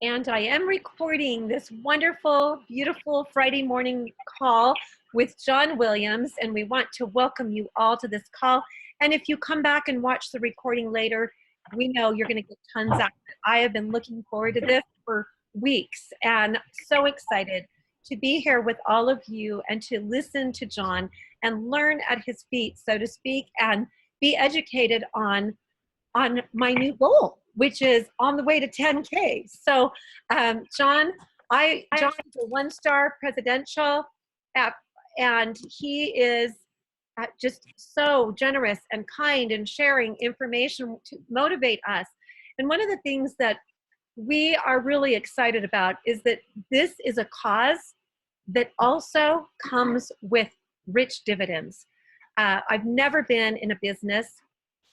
and I am recording this wonderful, beautiful Friday morning call with John Williams, and we want to welcome you all to this call. And if you come back and watch the recording later, we know you're going to get tons out of it. I have been looking forward to this for weeks, and so excited to be here with all of you and to listen to John and learn at his feet, so to speak, and be educated on my new goal, which is on the way to 10K. So John is a one-star presidential app, and he is just so generous and kind and sharing information to motivate us. And one of the things that we are really excited about is that this is a cause that also comes with rich dividends. I've never been in a business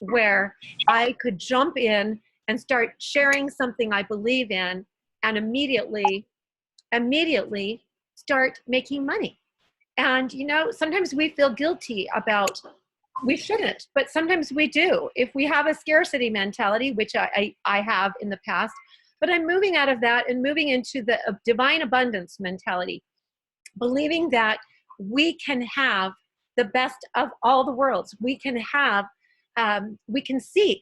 where I could jump in and start sharing something I believe in and immediately start making money. And you know, sometimes we feel guilty about, we shouldn't, but sometimes we do. If we have a scarcity mentality, which I have in the past, but I'm moving out of that and moving into the divine abundance mentality, believing that we can have the best of all the worlds. We can have, we can seek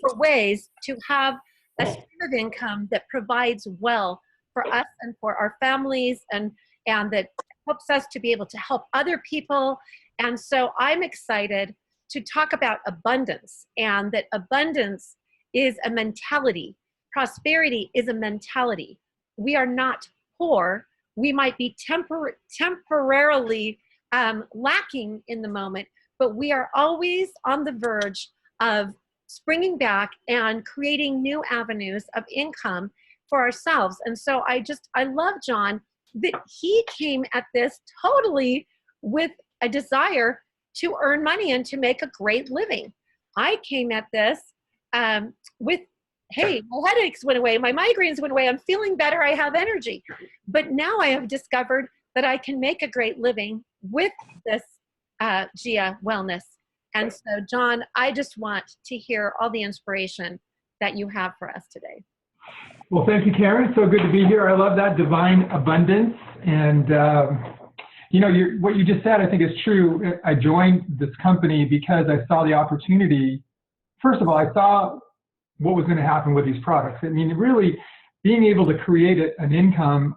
for ways to have a stream of income that provides well for us and for our families, and that helps us to be able to help other people. And so I'm excited to talk about abundance, and that abundance is a mentality. Prosperity is a mentality. We are not poor. We might be temporarily lacking in the moment, but we are always on the verge of springing back and creating new avenues of income for ourselves. And so I love John, that he came at this totally with a desire to earn money and to make a great living. I came at this with, hey, my headaches went away, my migraines went away, I'm feeling better, I have energy. But now I have discovered that I can make a great living with this GIA Wellness. And so, John, I just want to hear all the inspiration that you have for us today. Well, thank you, Karen. So good to be here. I love that divine abundance. And, you know, what you just said, I think is true. I joined this company because I saw the opportunity. First of all, I saw what was going to happen with these products. I mean, really being able to create an income,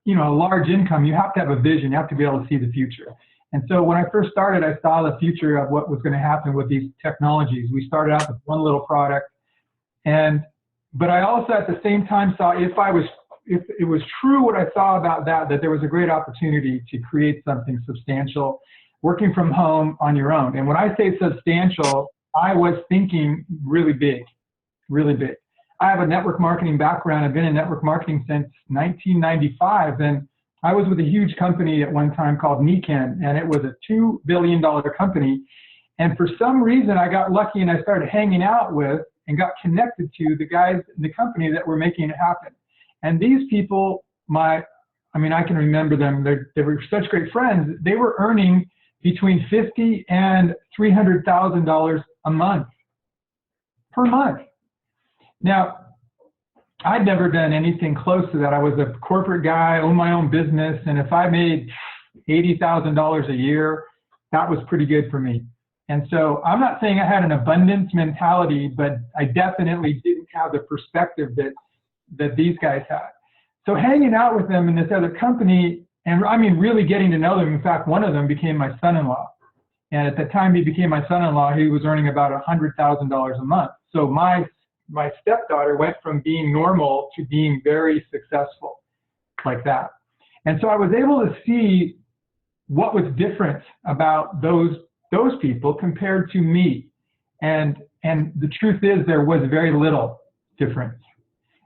you know, a large income, you have to have a vision. You have to be able to see the future. And so when I first started, I saw the future of what was going to happen with these technologies. We started out with one little product, but I also at the same time saw if it was true what I saw about that there was a great opportunity to create something substantial, working from home on your own. And when I say substantial, I was thinking really big, really big. I have a network marketing background. I've been in network marketing since 1995, and I was with a huge company at one time called Niken, and it was a $2 billion company. And for some reason, I got lucky and I started hanging out with and got connected to the guys in the company that were making it happen. And these people, I can remember them. They were such great friends. They were earning between $50,000 and $300,000 a month, per month. Now, I'd never done anything close to that. I was a corporate guy, owned my own business, and if I made $80,000 a year, that was pretty good for me. And so I'm not saying I had an abundance mentality, but I definitely didn't have the perspective that these guys had. So hanging out with them in this other company, and I mean really getting to know them. In fact, one of them became my son-in-law. And at the time he became my son-in-law, he was earning about $100,000 a month. So my stepdaughter went from being normal to being very successful like that. And so I was able to see what was different about those people compared to me. And the truth is there was very little difference.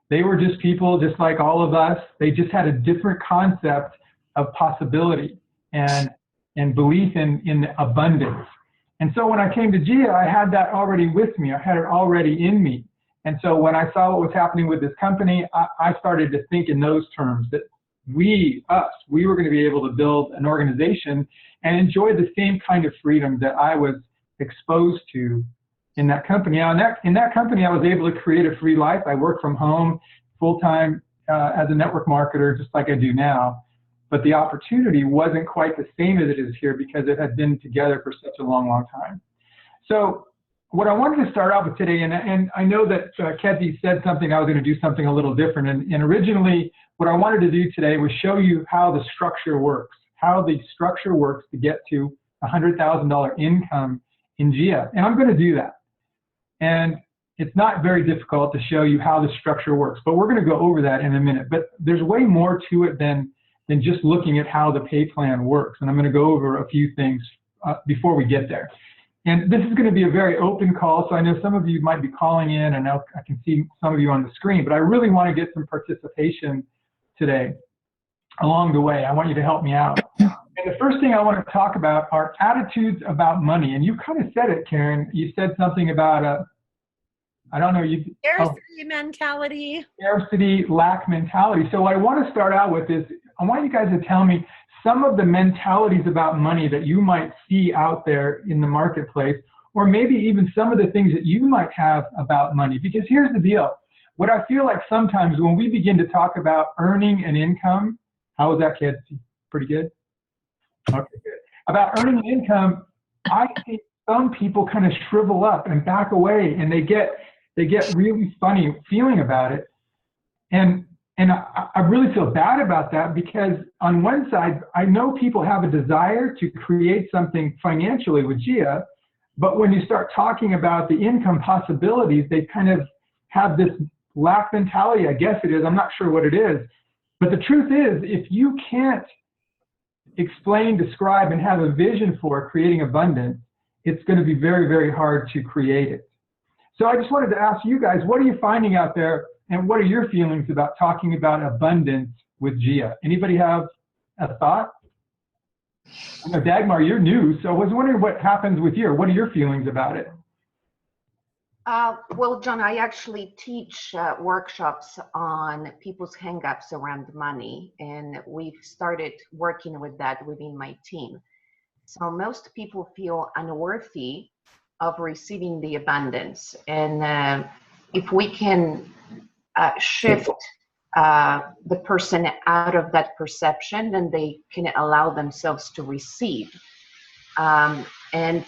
They were just people just like all of us. They just had a different concept of possibility and belief in abundance. And so when I came to GIA, I had that already with me. I had it already in me. And so when I saw what was happening with this company, I started to think in those terms that we were going to be able to build an organization and enjoy the same kind of freedom that I was exposed to in that company. Now, in that company, I was able to create a free life. I worked from home full-time as a network marketer, just like I do now, but the opportunity wasn't quite the same as it is here because it had been together for such a long, long time. So what I wanted to start out with today, and I know that Kedzie said something, I was going to do something a little different. And originally, what I wanted to do today was show you how the structure works, to get to $100,000 income in GIA. And I'm going to do that. And it's not very difficult to show you how the structure works, but we're going to go over that in a minute. But there's way more to it than just looking at how the pay plan works. And I'm going to go over a few things before we get there. And this is going to be a very open call, so I know some of you might be calling in, and I can see some of you on the screen, but I really want to get some participation today along the way. I want you to help me out. And the first thing I want to talk about are attitudes about money. And you kind of said it, Karen. You said something about, I don't know. Scarcity mentality. Scarcity, lack mentality. So what I want to start out with is, I want you guys to tell me some of the mentalities about money that you might see out there in the marketplace, or maybe even some of the things that you might have about money. Because here's the deal. What I feel like sometimes when we begin to talk about earning an income, how was that, kid? Pretty good? Okay, good. About earning an income, I think some people kind of shrivel up and back away, and they get really funny feeling about it. And I really feel bad about that, because on one side, I know people have a desire to create something financially with GIA, but when you start talking about the income possibilities, they kind of have this lack mentality, I guess it is. I'm not sure what it is. But the truth is, if you can't explain, describe, and have a vision for creating abundance, it's going to be very, very hard to create it. So I just wanted to ask you guys, what are you finding out there? And what are your feelings about talking about abundance with GIA? Anybody have a thought? I know, Dagmar, you're new, so I was wondering what happens with you. What are your feelings about it? Well, John, I actually teach workshops on people's hang-ups around money, and we've started working with that within my team. So most people feel unworthy of receiving the abundance. And if we can shift the person out of that perception, then they can allow themselves to receive. And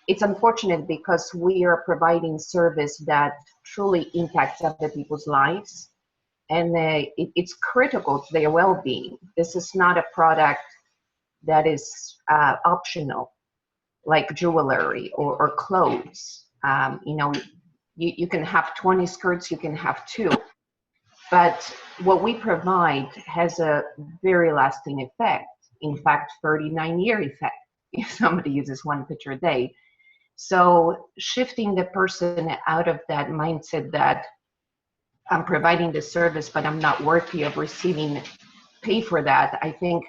it's unfortunate because we are providing service that truly impacts other people's lives, and it's critical to their well-being. This is not a product that is optional, like jewelry or clothes. You can have 20 skirts, you can have 2. But what we provide has a very lasting effect. In fact, 39-year effect if somebody uses 1 picture a day. So shifting the person out of that mindset that I'm providing the service, but I'm not worthy of receiving pay for that, I think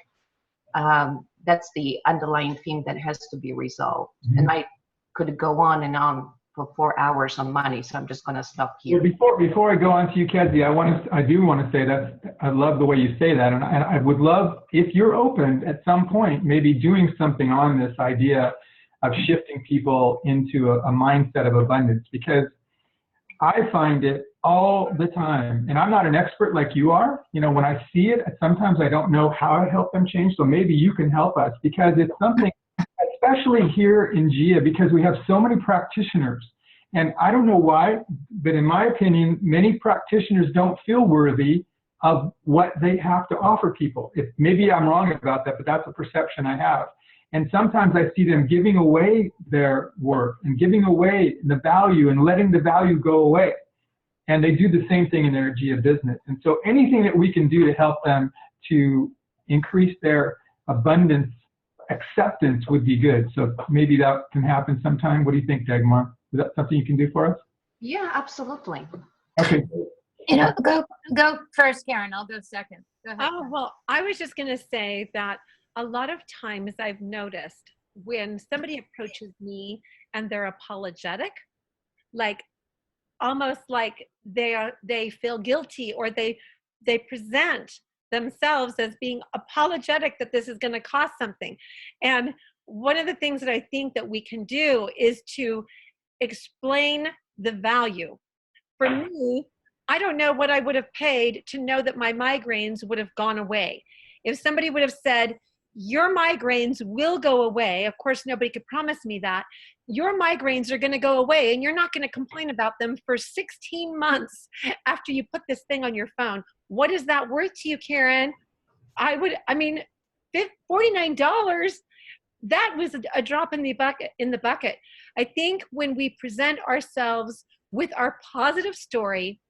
that's the underlying theme that has to be resolved. Mm-hmm. And I could go on and on for 4 hours on money, so I'm just going to stop here. Well, before I go on to you, Kedzie, I do want to say that I love the way you say that, and I would love, if you're open at some point, maybe doing something on this idea of shifting people into a mindset of abundance, because I find it all the time, and I'm not an expert like you are. When I see it, sometimes I don't know how to help them change, so maybe you can help us, because it's something, especially here in GIA, because we have so many practitioners, and I don't know why, but in my opinion, many practitioners don't feel worthy of what they have to offer people. Maybe I'm wrong about that, but that's a perception I have. And sometimes I see them giving away their work and giving away the value and letting the value go away. And they do the same thing in their GIA business. And so anything that we can do to help them to increase their abundance acceptance would be good. So maybe that can happen sometime. What do you think, Dagmar? Is that something you can do for us? Yeah, absolutely. Okay. Go first, Karen. I'll go second. Go ahead. Oh, well, I was just going to say that a lot of times I've noticed when somebody approaches me and they're apologetic, like almost like they feel guilty, or they present themselves as being apologetic that this is going to cost something. And one of the things that I think that we can do is to explain the value. For me, I don't know what I would have paid to know that my migraines would have gone away. If somebody would have said, your migraines will go away, of course, nobody could promise me that. Your migraines are going to go away and you're not going to complain about them for 16 months after you put this thing on your phone. What is that worth to you, Karen? I mean, $49, that was a drop in the bucket. I think when we present ourselves with our positive story,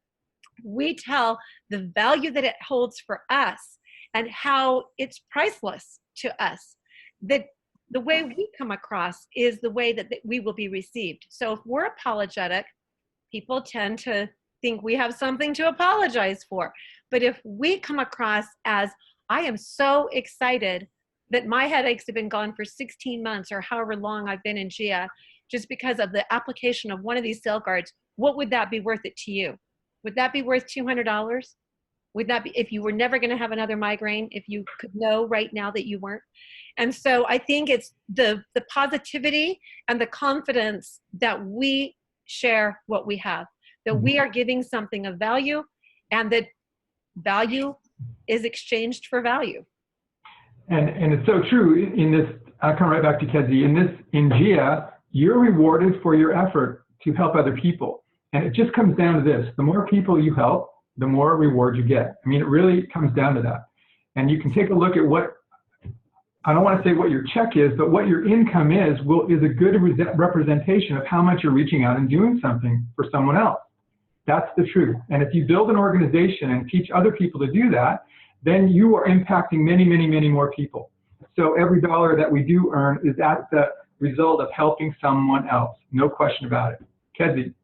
we tell the value that it holds for us and how it's priceless to us, that the way we come across is the way that we will be received. So if we're apologetic, people tend to think we have something to apologize for. But if we come across as, I am so excited that my headaches have been gone for 16 months or however long I've been in GIA, just because of the application of one of these cell guards, what would that be worth it to you? Would that be worth $200? Would that be, if you were never going to have another migraine, if you could know right now that you weren't? And so I think it's the positivity and the confidence that we share what we have, that we are giving something of value, and that value is exchanged for value. And it's so true in this. I'll come right back to Kedzie. In GIA, you're rewarded for your effort to help other people. And it just comes down to this: the more people you help, the more reward you get. I mean, it really comes down to that. And you can take a look at what, I don't want to say what your check is, but what your income is a good representation of how much you're reaching out and doing something for someone else. That's the truth. And if you build an organization and teach other people to do that, then you are impacting many, many, many more people. So every dollar that we do earn is at the result of helping someone else. No question about it. Kedzie.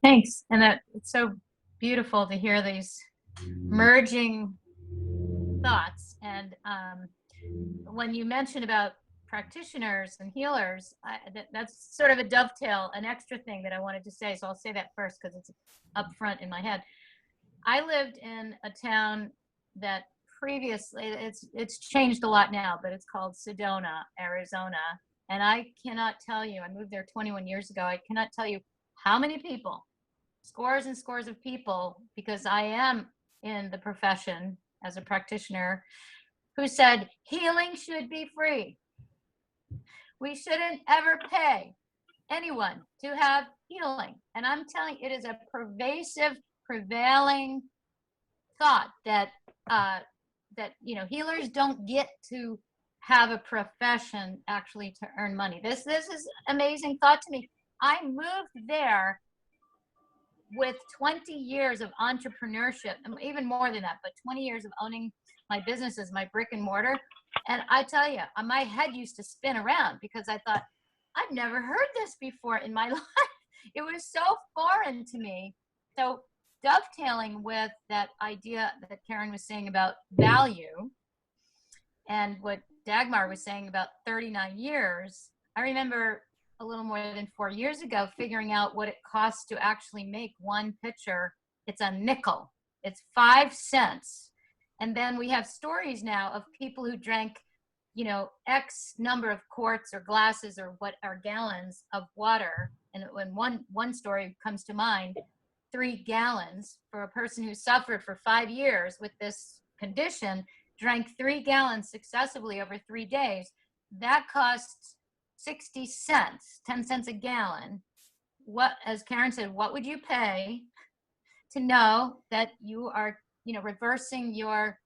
Thanks. And that it's so beautiful to hear these merging thoughts. And when you mention about practitioners and healers, that's sort of a dovetail, an extra thing that I wanted to say. So I'll say that first because it's up front in my head. I lived in a town that previously, it's changed a lot now, but it's called Sedona, Arizona. And I cannot tell you, I moved there 21 years ago, I cannot tell you how many people, scores and scores of people, because I am in the profession as a practitioner, who said healing should be free. We shouldn't ever pay anyone to have healing. And I'm telling you, it is a pervasive, prevailing thought that healers don't get to have a profession actually to earn money. This is amazing thought to me. I moved there with 20 years of entrepreneurship, and even more than that, but 20 years of owning my businesses, my brick and mortar. And I tell you, my head used to spin around because I thought, I've never heard this before in my life. It was so foreign to me. So dovetailing with that idea that Karen was saying about value and what Dagmar was saying about 39 years, I remember a little more than 4 years ago figuring out what it costs to actually make one pitcher. It's a nickel. It's 5 cents. And then we have stories now of people who drank, X number of quarts or glasses or what are gallons of water. And when one story comes to mind, 3 gallons for a person who suffered for 5 years with this condition, drank 3 gallons successively over 3 days. That costs 60 cents, 10 cents a gallon. What, as Karen said, what would you pay to know that you are, reversing your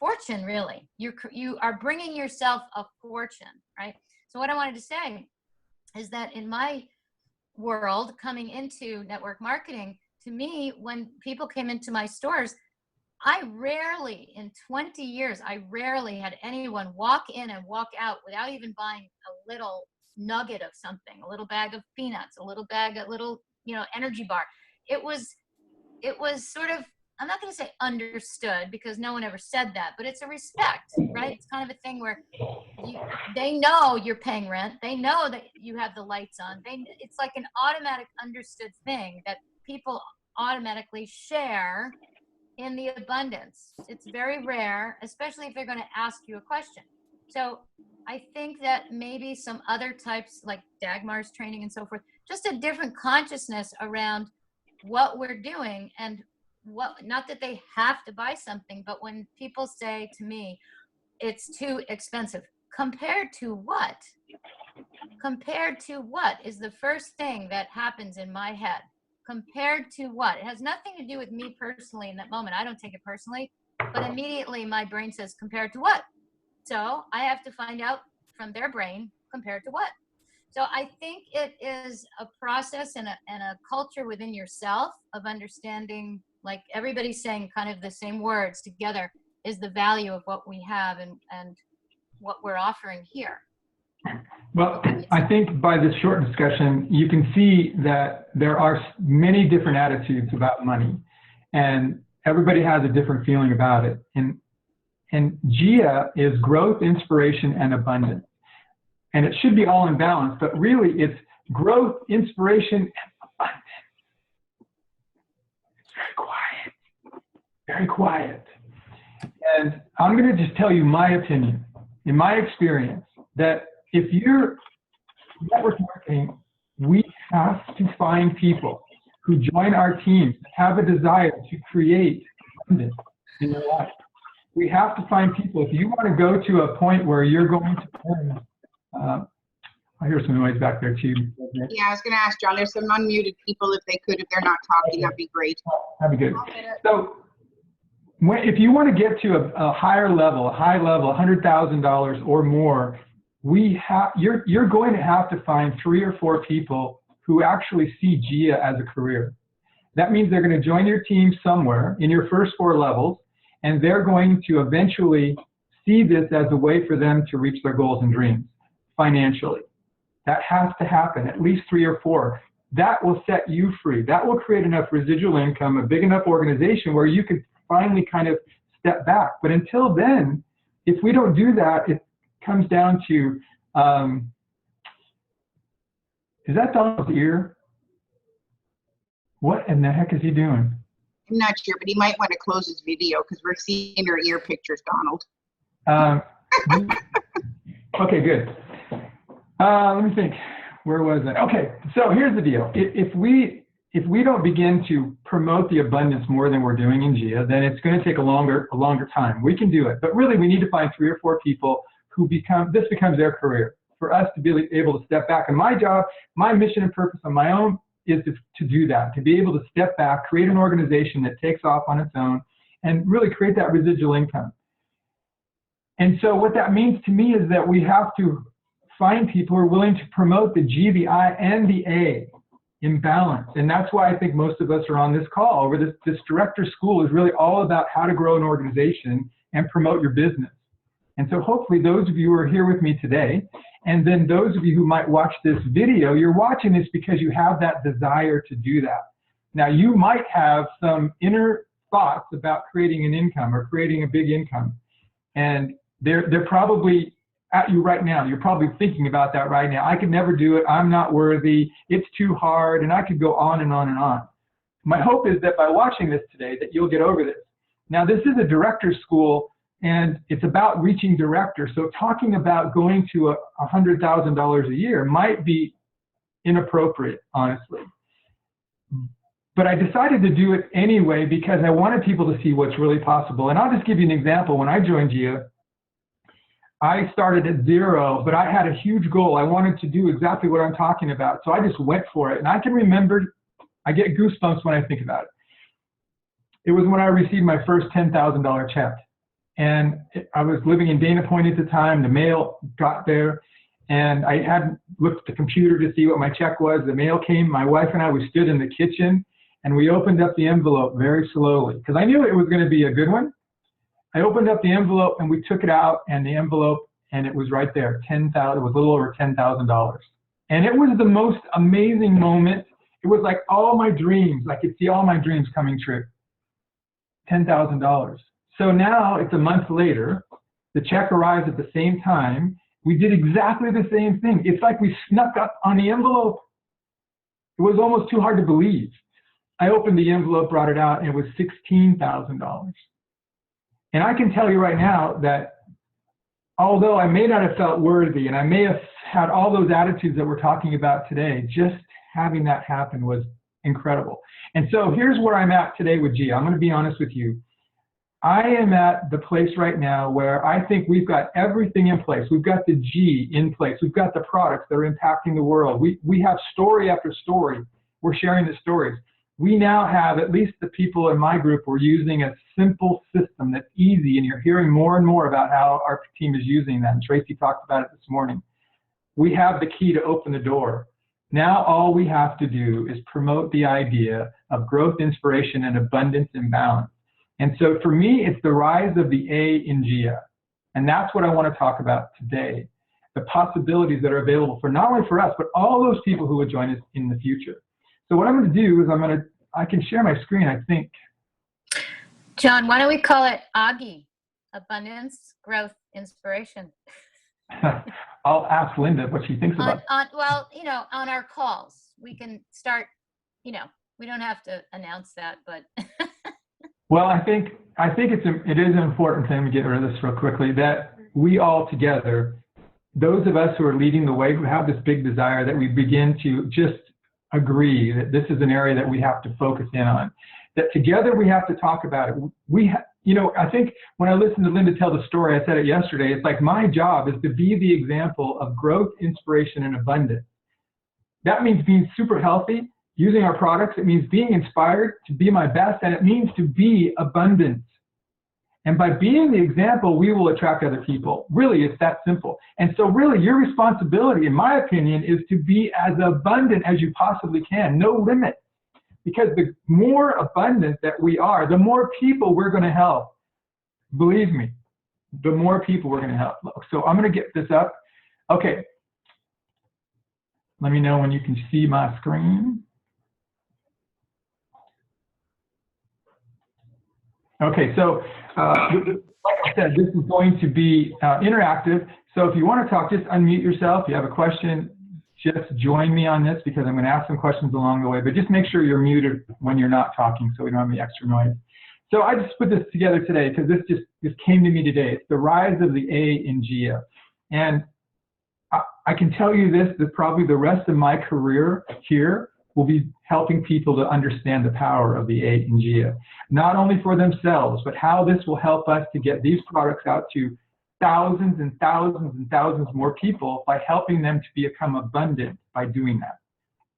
fortune, really? You are bringing yourself a fortune, right? So what I wanted to say is that in my world, coming into network marketing, to me, when people came into my stores, I rarely, in 20 years, I rarely had anyone walk in and walk out without even buying a little nugget of something, a little bag of peanuts, a little energy bar. It was sort of, I'm not going to say understood because no one ever said that, but it's a respect, right? It's kind of a thing where they know you're paying rent. They know that you have the lights on. It's like an automatic understood thing that people automatically share in the abundance. It's very rare, especially if they're going to ask you a question. So I think that maybe some other types like Dagmar's training and so forth, just a different consciousness around what we're doing and what, not that they have to buy something, but when people say to me, it's too expensive, compared to what? Compared to what is the first thing that happens in my head? Compared to what? It has nothing to do with me personally in that moment. I don't take it personally, but immediately my brain says, compared to what? So I have to find out from their brain, compared to what? So I think it is a process and a culture within yourself of understanding, like everybody's saying kind of the same words together, is the value of what we have and what we're offering here. Well, I think by this short discussion, you can see that there are many different attitudes about money, and everybody has a different feeling about it. And GIA is growth, inspiration, and abundance. And it should be all in balance, but really it's growth, inspiration, and abundance. It's very quiet, very quiet. And I'm going to just tell you my opinion, in my experience, that if you're network marketing, we have to find people who join our teams and have a desire to create abundance in your life. We have to find people. If you want to go to a point where you're going to earn, I hear some noise back there too. Yeah, I was going to ask John, there's some unmuted people. If they could, if they're not talking, that'd be great. That'd be good. So if you want to get to a higher level, $100,000 or more, you're going to have to find 3 or 4 people who actually see GIA as a career. That means they're going to join your team somewhere in your first 4 levels, and they're going to eventually see this as a way for them to reach their goals and dreams financially. That has to happen, at least 3 or 4. That will set you free. That will create enough residual income, a big enough organization where you can finally kind of step back. But until then, if we don't do that, it comes down to, is that Donald's ear? What in the heck is he doing? I'm not sure, but he might want to close his video because we're seeing your ear pictures, Donald. Okay, good. Let me think. Where was I? Okay, so here's the deal. If we don't begin to promote the abundance more than we're doing in GIA, then it's going to take a longer time. We can do it, but really we need to find 3 or 4 people who this becomes their career. For us to be able to step back. And my job, my mission and purpose on my own is to do that, to be able to step back, create an organization that takes off on its own, and really create that residual income. And so what that means to me is that we have to find people who are willing to promote the G, the I, and the A in balance. And that's why I think most of us are on this call. Over this director school is really all about how to grow an organization and promote your business. And so hopefully those of you who are here with me today, and then those of you who might watch this video, you're watching this because you have that desire to do that. Now you might have some inner thoughts about creating an income or creating a big income. And they're probably at you right now. You're probably thinking about that right now. I could never do it. I'm not worthy. It's too hard. And I could go on and on and on. My hope is that by watching this today that you'll get over this. Now this is a director's school and it's about reaching director. So talking about going to $100,000 a year might be inappropriate, honestly. But I decided to do it anyway because I wanted people to see what's really possible. And I'll just give you an example. When I joined GIA, I started at 0, but I had a huge goal. I wanted to do exactly what I'm talking about. So I just went for it. And I can remember, I get goosebumps when I think about it. It was when I received my first $10,000 check. And I was living in Dana Point at the time. The mail got there. And I hadn't looked at the computer to see what my check was. The mail came. My wife and I, we stood in the kitchen. And we opened up the envelope very slowly. Because I knew it was going to be a good one. I opened up the envelope and we took it out and the envelope and it was right there, $10,000. It was a little over $10,000. And it was the most amazing moment. It was like all my dreams. I could see all my dreams coming true. $10,000. So now it's a month later. The check arrives at the same time. We did exactly the same thing. It's like we snuck up on the envelope. It was almost too hard to believe. I opened the envelope, brought it out, and it was $16,000. And I can tell you right now that although I may not have felt worthy and I may have had all those attitudes that we're talking about today, just having that happen was incredible. And so here's where I'm at today with GIA. I'm going to be honest with you. I am at the place right now where I think we've got everything in place. We've got the G in place. We've got the products that are impacting the world. We have story after story. We're sharing the stories. We now have, at least the people in my group, we're using a simple system that's easy, and you're hearing more and more about how our team is using that. And Tracy talked about it this morning. We have the key to open the door. Now all we have to do is promote the idea of growth, inspiration, and abundance and balance. And so for me, it's the rise of the A in GIA. And that's what I want to talk about today. The possibilities that are available for not only for us, but all those people who would join us in the future. So what I'm going to do is I can share my screen, I think. John, why don't we call it AGI, Abundance, Growth, Inspiration? I'll ask Linda what she thinks about it. Well, on our calls, we can start, we don't have to announce that, but. Well, I think it is an important thing to get rid of this real quickly, that we all together, those of us who are leading the way, who have this big desire, that we begin to just agree that this is an area that we have to focus in on, that together we have to talk about it. I think when I listened to Linda tell the story, I said it yesterday, it's like my job is to be the example of growth, inspiration, and abundance. That means being super healthy, using our products. It means being inspired to be my best, and it means to be abundant. And by being the example, we will attract other people. Really, it's that simple. And so really, your responsibility, in my opinion, is to be as abundant as you possibly can, no limit. Because the more abundant that we are, the more people we're going to help. Believe me, the more people we're going to help. So I'm going to get this up. Okay. Let me know when you can see my screen. Okay, so like I said, this is going to be interactive. So if you want to talk, just unmute yourself. If you have a question, just join me on this, because I'm going to ask some questions along the way. But just make sure you're muted when you're not talking, so we don't have any extra noise. So I just put this together today because this came to me today. It's the rise of the A in GIA. And I can tell you this, that probably the rest of my career here will be helping people to understand the power of the A in GIA, not only for themselves, but how this will help us to get these products out to thousands and thousands and thousands more people by helping them to become abundant by doing that.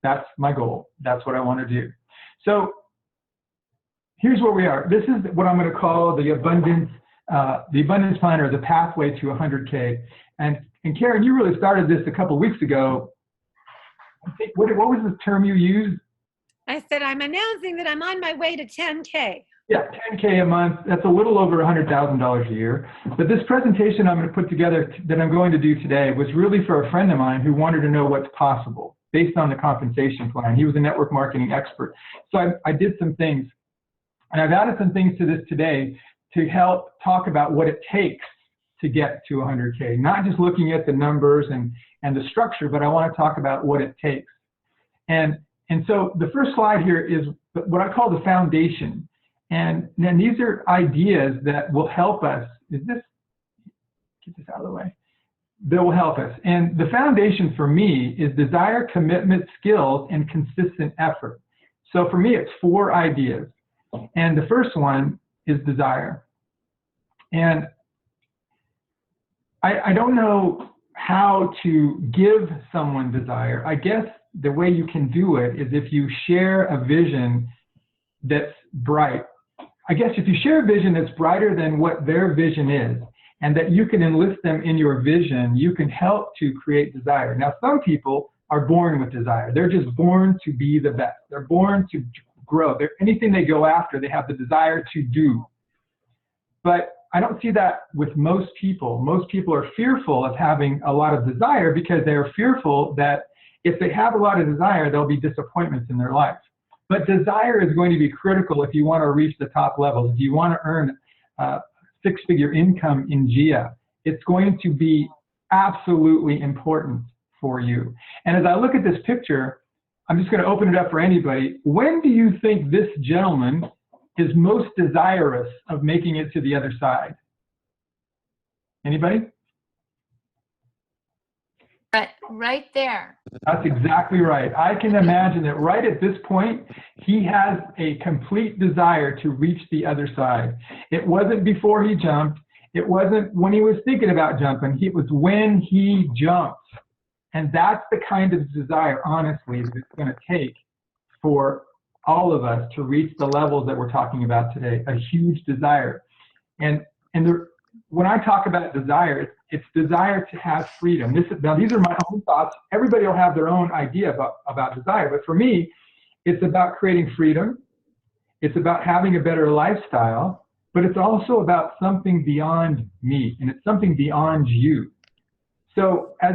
That's my goal. That's what I want to do. So here's where we are. This is what I'm going to call the abundance plan, or the pathway to 100K. And Karen, you really started this a couple of weeks ago. I think, what was the term you used? I said, I'm announcing that I'm on my way to 10K. Yeah, 10K a month. That's a little over $100,000 a year. But this presentation I'm going to put together, that I'm going to do today, was really for a friend of mine who wanted to know what's possible based on the compensation plan. He was a network marketing expert. So I did some things, and I've added some things to this today to help talk about what it takes to get to 100K, not just looking at the numbers and the structure, but I want to talk about what it takes. And so the first slide here is what I call the foundation. And then these are ideas that will help us. Get this out of the way. That will help us. And the foundation for me is desire, commitment, skills, and consistent effort. So for me, it's 4 ideas. And the first one is desire. And I don't know how to give someone desire. I guess the way you can do it is if you share a vision that's bright. I guess if you share a vision that's brighter than what their vision is, and that you can enlist them in your vision, you can help to create desire. Now, some people are born with desire. They're just born to be the best. They're born to grow. Anything they go after, they have the desire to do. But I don't see that with most people. Most people are fearful of having a lot of desire because they are fearful that if they have a lot of desire, there'll be disappointments in their life. But desire is going to be critical if you want to reach the top levels. If you want to earn 6-figure income in GIA, it's going to be absolutely important for you. And as I look at this picture, I'm just going to open it up for anybody. When do you think this gentleman is most desirous of making it to the other side? Anybody? Right there. That's exactly right. I can imagine that right at this point, he has a complete desire to reach the other side. It wasn't before he jumped. It wasn't when he was thinking about jumping. It was when he jumped. And that's the kind of desire, honestly, that it's going to take for all of us to reach the levels that we're talking about today, a huge desire. And when I talk about desire, it's desire to have freedom. Now, these are my own thoughts. Everybody will have their own idea about desire. But for me, it's about creating freedom. It's about having a better lifestyle. But it's also about something beyond me. And it's something beyond you. So as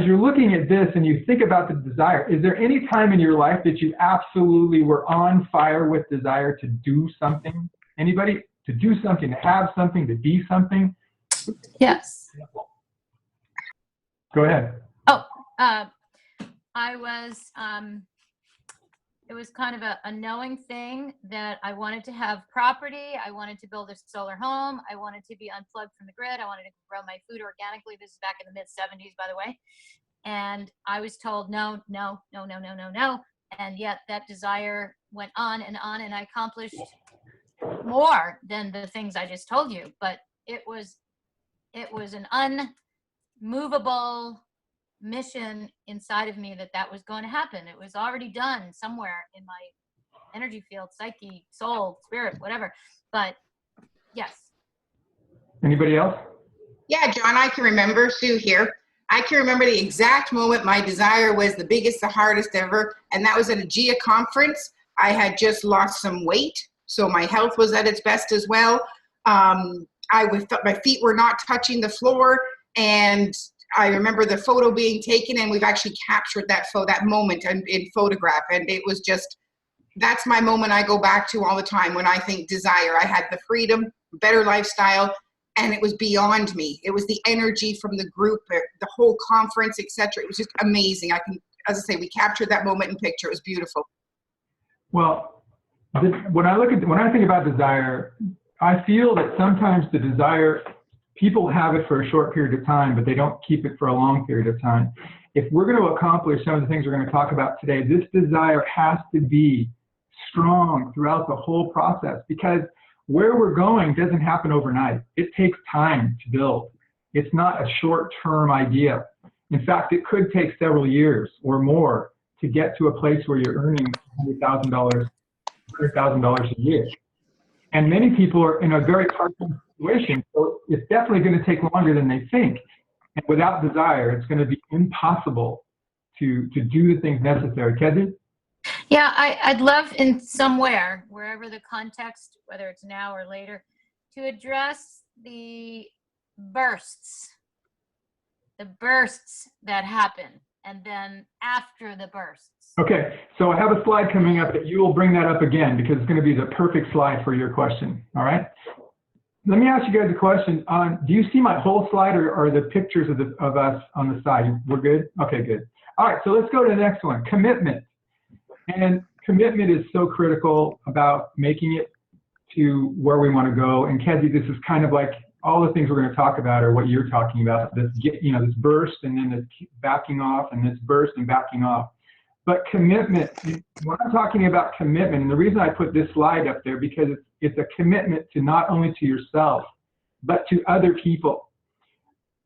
you're looking at this and you think about the desire, is there any time in your life that you absolutely were on fire with desire to do something? Anybody? To do something, to have something, to be something? Yes. Go ahead. Oh, I was, it was kind of a knowing thing that I wanted to have property. I wanted to build a solar home. I wanted to be unplugged from the grid. I wanted to grow my food organically. This is back in the mid 70s, by the way. And I was told, no, no, no, no, no, no, no. And yet that desire went on, and I accomplished more than the things I just told you. But it was an unmovable mission inside of me that was going to happen. It was already done somewhere in my energy field, psyche, soul, spirit, whatever. But yes. Anybody else? Yeah, John, I can remember. Sue here. I can remember the exact moment my desire was the biggest, the hardest ever, and that was at a GIA conference. I had just lost some weight, so my health was at its best as well. My feet were not touching the floor, and I remember the photo being taken, and we've actually captured that moment in photograph, and it was just, that's my moment I go back to all the time when I think desire. I had the freedom, better lifestyle, and it was beyond me. It was the energy from the group, the whole conference, etc. It was just amazing. As I say, we captured that moment in picture. It was beautiful. Well, when I think about desire, I feel that sometimes the desire, people have it for a short period of time, but they don't keep it for a long period of time. If we're going to accomplish some of the things we're going to talk about today, this desire has to be strong throughout the whole process, because where we're going doesn't happen overnight. It takes time to build. It's not a short-term idea. In fact, it could take several years or more to get to a place where you're earning $100,000 a year. And many people are in a very part-time situation, so it's definitely going to take longer than they think. And without desire, it's going to be impossible to do the things necessary. Kezzy? Yeah, I'd love in somewhere, wherever the context, whether it's now or later, to address the bursts that happen, and then after the bursts. Okay, so I have a slide coming up that you will bring that up again, because it's going to be the perfect slide for your question, all right? Let me ask you guys a question. Do you see my whole slide, or the pictures of us on the side? We're good? Okay, good. All right, so let's go to the next one, commitment. And commitment is so critical about making it to where we want to go. And Kezzy, this is kind of like all the things we're going to talk about are what you're talking about, this burst and then this backing off and this burst and backing off. But commitment, when I'm talking about commitment, and the reason I put this slide up there, because it's a commitment to not only to yourself, but to other people.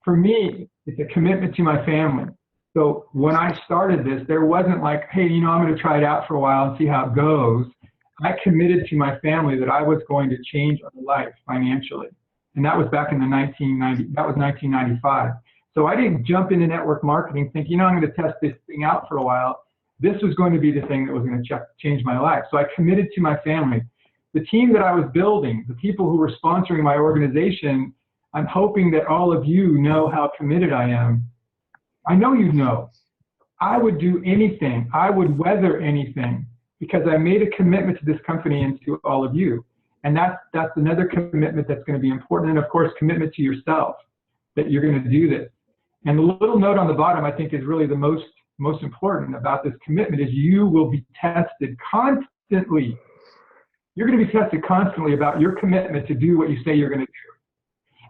For me, it's a commitment to my family. So when I started this, there wasn't like, hey, I'm going to try it out for a while and see how it goes. I committed to my family that I was going to change our life financially. And that was back in the 1995. So I didn't jump into network marketing thinking, I'm going to test this thing out for a while. This was going to be the thing that was going to change my life. So I committed to my family. The team that I was building, the people who were sponsoring my organization, I'm hoping that all of you know how committed I am. I know you know. I would do anything. I would weather anything, because I made a commitment to this company and to all of you. And that's another commitment that's going to be important. And of course, commitment to yourself, that you're going to do this. And the little note on the bottom, I think, is really the most important about this commitment, is you will be tested constantly. You're going to be tested constantly about your commitment to do what you say you're going to do.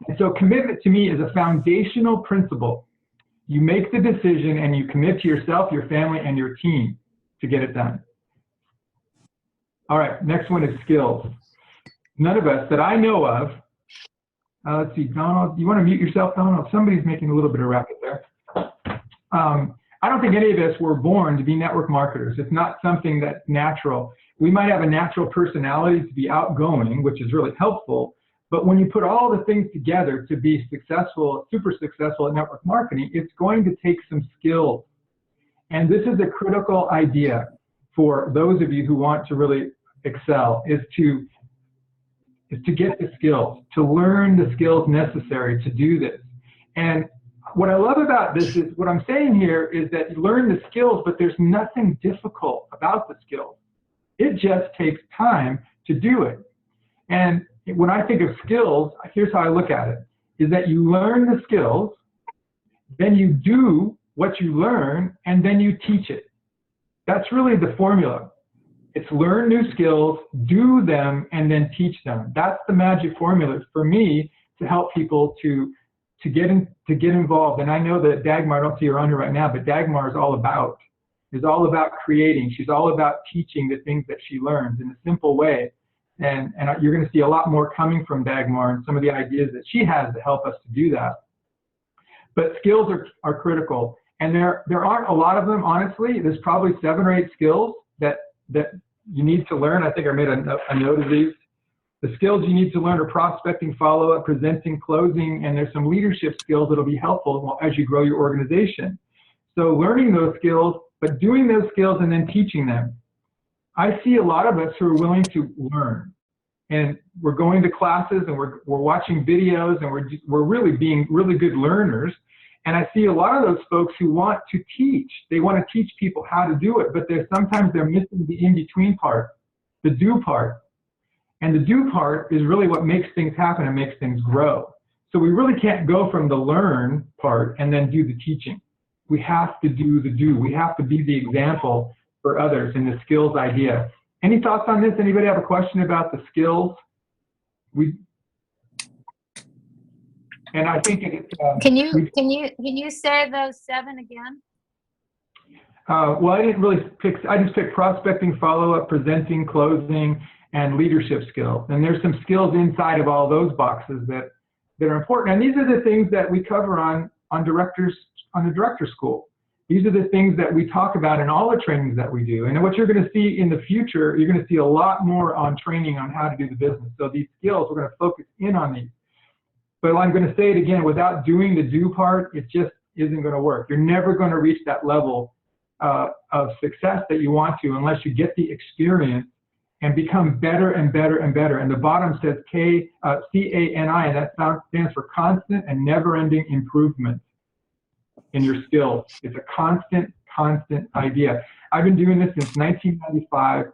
And so commitment to me is a foundational principle. You make the decision and you commit to yourself, your family, and your team to get it done. All right, next one is skills. None of us that I know of, let's see, Donald, you want to mute yourself, Donald? Somebody's making a little bit of racket there. I don't think any of us were born to be network marketers. It's not something that's natural. We might have a natural personality to be outgoing, which is really helpful, but when you put all the things together to be successful, super successful at network marketing, it's going to take some skills. And this is a critical idea for those of you who want to really excel, is to get the skills, to learn the skills necessary to do this. And what I love about this is, what I'm saying here is that you learn the skills, but there's nothing difficult about the skills. It just takes time to do it. And when I think of skills, here's how I look at it, is that you learn the skills, then you do what you learn, and then you teach it. That's really the formula. It's learn new skills, do them, and then teach them. That's the magic formula for me to help people to get involved. And I know that Dagmar, I don't see her on here right now, but Dagmar is all about creating. She's all about teaching the things that she learns in a simple way. And you're going to see a lot more coming from Dagmar and some of the ideas that she has to help us to do that. But skills are critical. And there aren't a lot of them, honestly. There's probably 7 or 8 skills that you need to learn. I think I made a note of these. The skills you need to learn are prospecting, follow-up, presenting, closing, and there's some leadership skills that'll be helpful as you grow your organization. So learning those skills, but doing those skills and then teaching them. I see a lot of us who are willing to learn, and we're going to classes and we're watching videos and we're really being really good learners. And I see a lot of those folks who want to teach. They want to teach people how to do it, but sometimes they're missing the in-between part, the do part. And the do part is really what makes things happen and makes things grow. So we really can't go from the learn part and then do the teaching. We have to do the do. We have to be the example for others in the skills idea. Any thoughts on this? Anybody have a question about the skills? And I think can you say those 7 again? Well, I didn't really pick. I just picked prospecting, follow-up, presenting, closing, and leadership skills. And there's some skills inside of all those boxes that are important. And these are the things that we cover on the director school. These are the things that we talk about in all the trainings that we do. And what you're going to see in the future, you're going to see a lot more on training on how to do the business. So these skills, we're going to focus in on these. But I'm going to say it again, without doing the do part, it just isn't going to work. You're never going to reach that level of success that you want to unless you get the experience and become better and better and better. And the bottom says CANI, and that stands for constant and never-ending improvement in your skills. It's a constant idea. I've been doing this since 1995.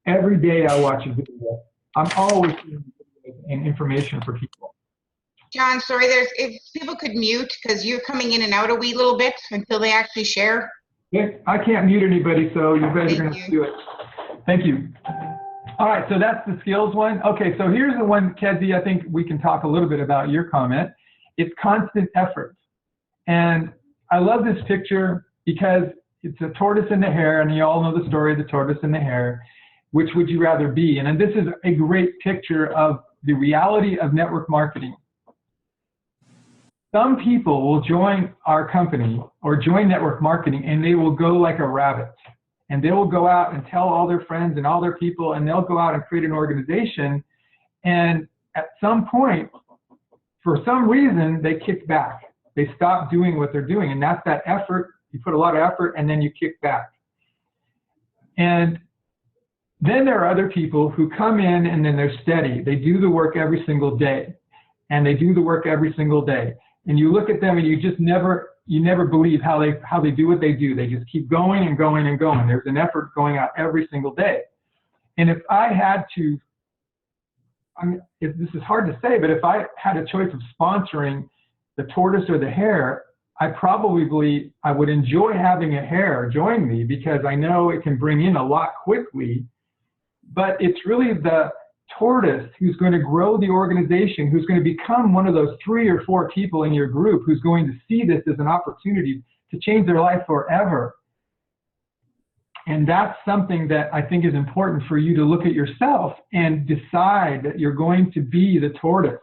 Every day I watch a video. I'm always doing and information for people. John, sorry, if people could mute, because you're coming in and out a wee little bit until they actually share. Yeah, I can't mute anybody, so you guys are going to do it. Thank you. All right, so that's the skills one. Okay, so here's the one, Kezi, I think we can talk a little bit about your comment. It's constant effort. And I love this picture because it's a tortoise and the hare, and you all know the story of the tortoise and the hare. Which would you rather be? And this is a great picture of the reality of network marketing. Some people will join our company or join network marketing, and they will go like a rabbit. And they will go out and tell all their friends and all their people, and they'll go out and create an organization. And at some point, for some reason, they kick back. They stop doing what they're doing. And that's that effort. You put a lot of effort, and then you kick back. And then there are other people who come in, and then they're steady. They do the work every single day. And they do the work every single day. And you look at them, and you just never believe how they do what they do. They just keep going and going and going. There's an effort going out every single day. And if I had to, this is hard to say, but if I had a choice of sponsoring the tortoise or the hare, I would enjoy having a hare join me because I know it can bring in a lot quickly. But it's really tortoise who's going to grow the organization, who's going to become one of those 3 or 4 people in your group who's going to see this as an opportunity to change their life forever. And that's something that I think is important for you to look at yourself and decide that you're going to be the tortoise.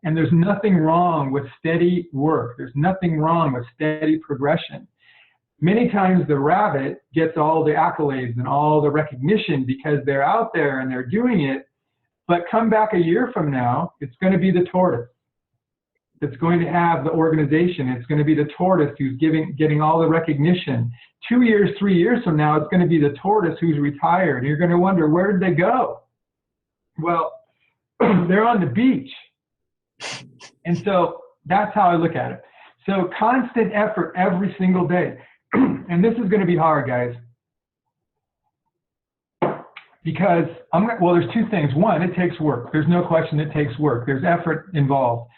And there's nothing wrong with steady work. There's nothing wrong with steady progression. Many times the rabbit gets all the accolades and all the recognition because they're out there and they're doing it. But come back a year from now, it's going to be the tortoise that's going to have the organization. It's going to be the tortoise who's getting all the recognition. 2 years, 3 years from now, it's going to be the tortoise who's retired. You're going to wonder, where did they go? Well, they're on the beach. And so that's how I look at it. So constant effort every single day. And this is going to be hard, guys. Because well, there's 2 things. One, it takes work. There's no question it takes work. There's effort involved.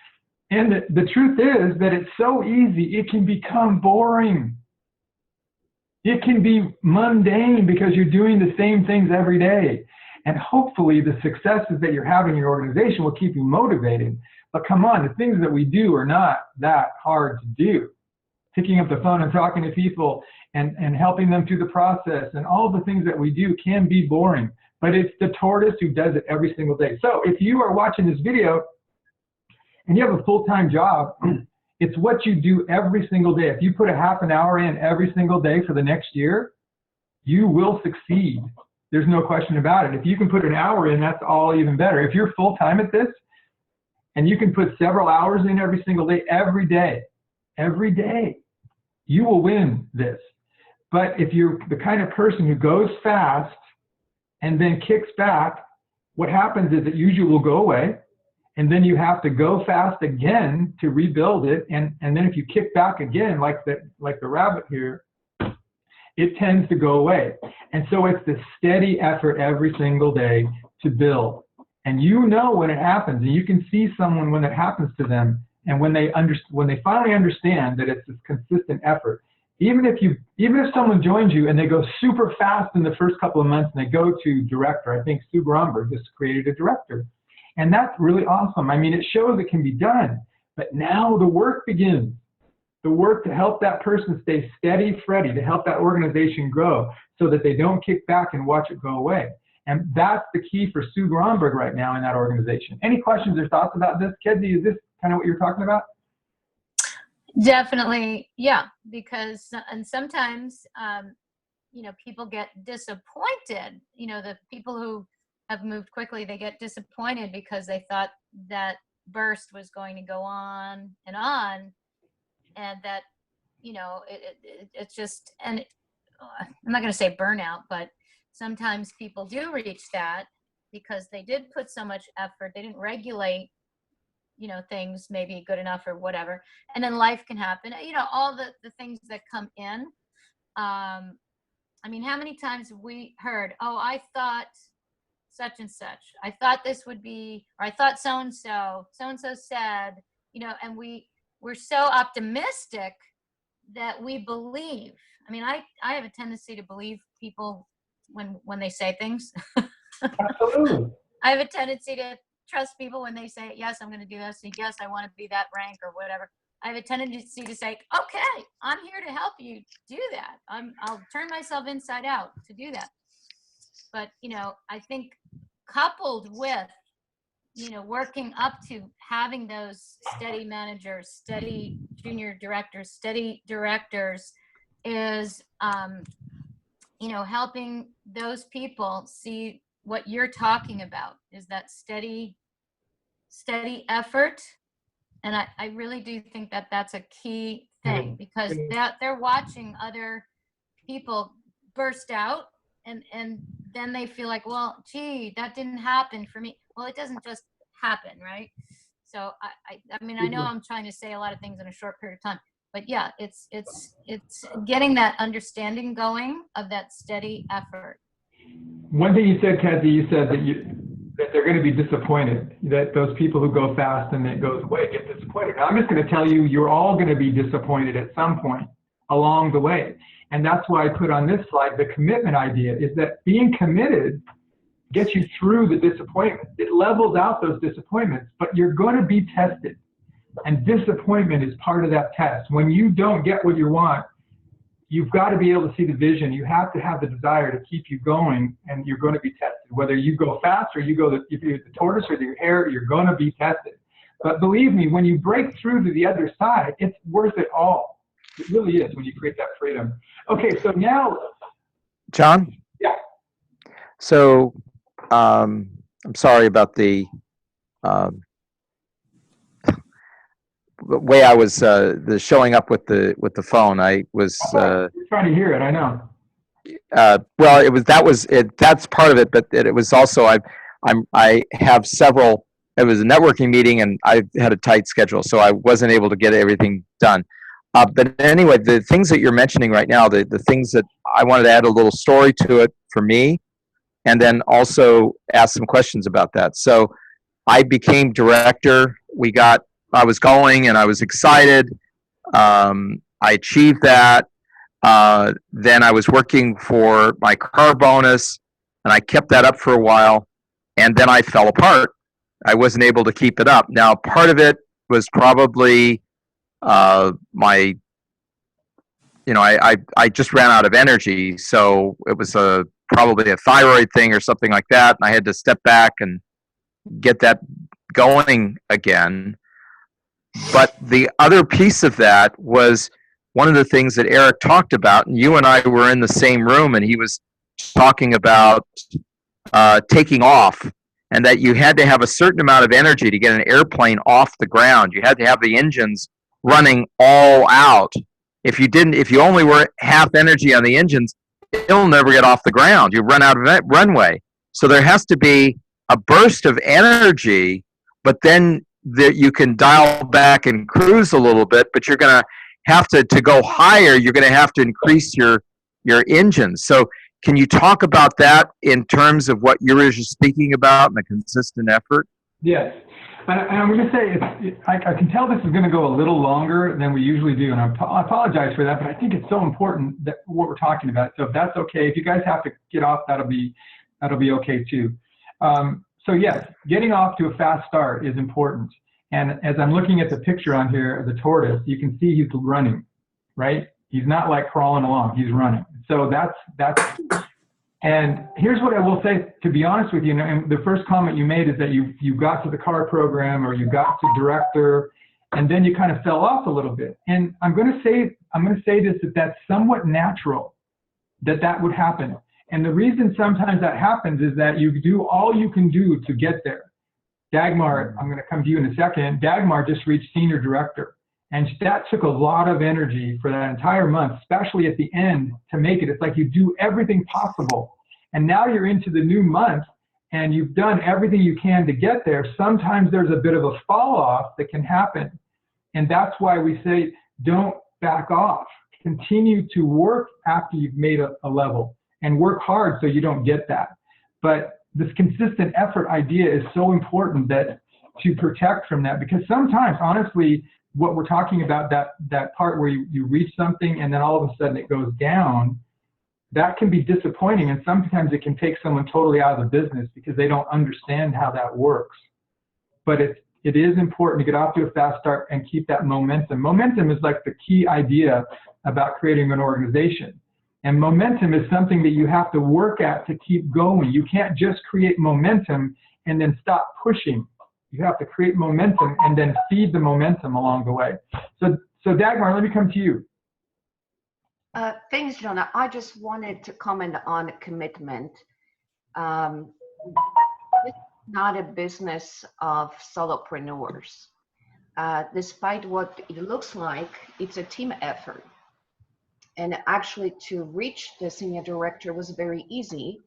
And the truth is that it's so easy, it can become boring. It can be mundane because you're doing the same things every day. And hopefully the successes that you're having in your organization will keep you motivated. But come on, the things that we do are not that hard to do. Picking up the phone and talking to people and helping them through the process and all the things that we do can be boring. But it's the tortoise who does it every single day. So if you are watching this video and you have a full-time job, it's what you do every single day. If you put a half an hour in every single day for the next year, you will succeed. There's no question about it. If you can put an hour in, that's all even better. If you're full-time at this and you can put several hours in every single day, every day, you will win this. But if you're the kind of person who goes fast and then kicks back, what happens is it usually will go away. And then you have to go fast again to rebuild it. And then if you kick back again, like the rabbit here, it tends to go away. And so it's the steady effort every single day to build. And you know when it happens, and you can see someone when it happens to them, and when they finally understand that it's this consistent effort. Even if someone joins you and they go super fast in the first couple of months and they go to director, I think Sue Bromberg just created a director. And that's really awesome. I mean, it shows it can be done. But now the work begins. The work to help that person stay steady, Freddy, to help that organization grow so that they don't kick back and watch it go away. And that's the key for Sue Bromberg right now in that organization. Any questions or thoughts about this, Kedzie? Is this kind of what you're talking about? Definitely, yeah. Because and sometimes, people get disappointed. The people who have moved quickly, they get disappointed because they thought that burst was going to go on, and that it's just, and I'm not going to say burnout, but sometimes people do reach that because they did put so much effort, they didn't regulate things maybe good enough or whatever, and then life can happen, all the things that come in. I mean, how many times have we heard, oh, I thought such and such, I thought this would be, or I thought so-and-so said, and we're so optimistic that we believe. I mean, I have a tendency to believe people when they say things. Absolutely. I have a tendency to trust people when they say, yes, I'm going to do this, and yes, I want to be that rank or whatever. I have a tendency to say, okay, I'm here to help you do that. I'll turn myself inside out to do that. But, I think coupled with, working up to having those steady managers, steady junior directors, steady directors is, helping those people see what you're talking about is that steady effort. And I really do think that that's a key thing, because they're watching other people burst out and then they feel like, well, gee, that didn't happen for me. Well, it doesn't just happen, right? So I mean, I know I'm trying to say a lot of things in a short period of time, but yeah, it's getting that understanding going of that steady effort. One thing you said, Kedzie, you said that they're going to be disappointed, that those people who go fast and it goes away get disappointed. Now, I'm just going to tell you, you're all going to be disappointed at some point along the way. And that's why I put on this slide the commitment idea, is that being committed gets you through the disappointment. It levels out those disappointments, but you're going to be tested. And disappointment is part of that test. When you don't get what you want, you've got to be able to see the vision. You have to have the desire to keep you going, and you're going to be tested. Whether you go fast or you go if you're the tortoise or your hare, you're going to be tested. But believe me, when you break through to the other side, it's worth it all. It really is when you create that freedom. Okay, so now, John? Yeah. So I'm sorry about the way I was the showing up with the phone. I was you're trying to hear it, I know. well, that's part of it, but it was also I have several. It was a networking meeting, and I had a tight schedule, so I wasn't able to get everything done. But anyway, the things that you're mentioning right now, the things that I wanted to add a little story to it for me, and then also ask some questions about that. So I became director. I was going, and I was excited. I achieved that. Then I was working for my car bonus, and I kept that up for a while, and then I fell apart. I wasn't able to keep it up. Now, part of it was probably I just ran out of energy, so it was probably a thyroid thing or something like that, and I had to step back and get that going again. But the other piece of that was one of the things that Eric talked about, and you and I were in the same room, and he was talking about taking off, and that you had to have a certain amount of energy to get an airplane off the ground. You had to have the engines running all out. If you only were half energy on the engines, it'll never get off the ground. You run out of runway. So there has to be a burst of energy, but then you can dial back and cruise a little bit, but you're going to have to go higher. You're going to have to increase your engines. So can you talk about that in terms of what you were just speaking about and the consistent effort? Yes. And I'm going to say, I can tell this is going to go a little longer than we usually do, and I apologize for that, but I think it's so important that what we're talking about. So if that's okay, if you guys have to get off, that'll be okay too. So yes, getting off to a fast start is important. And as I'm looking at the picture on here of the tortoise, you can see he's running, right? He's not like crawling along, he's running. So that's and here's what I will say, to be honest with you, and the first comment you made is that you got to the car program or you got to director, and then you kind of fell off a little bit. And I'm going to say this, that's somewhat natural that would happen. And the reason sometimes that happens is that you do all you can do to get there. Dagmar, I'm going to come to you in a second. Dagmar just reached senior director, and that took a lot of energy for that entire month, especially at the end, to make it. It's like you do everything possible, and now you're into the new month, and you've done everything you can to get there. Sometimes there's a bit of a fall off that can happen, and that's why we say don't back off. Continue to work after you've made a level, and work hard so you don't get that. But this consistent effort idea is so important to protect from that, because sometimes, honestly, what we're talking about, that part where you reach something and then all of a sudden it goes down, that can be disappointing, and sometimes it can take someone totally out of the business because they don't understand how that works. But it is important to get off to a fast start and keep that momentum. Momentum is like the key idea about creating an organization. And momentum is something that you have to work at to keep going. You can't just create momentum and then stop pushing. You have to create momentum and then feed the momentum along the way. So Dagmar, let me come to you. Thanks, Jonah. I just wanted to comment on commitment. It's not a business of solopreneurs. Despite what it looks like, it's a team effort. And actually, to reach the senior director was very easy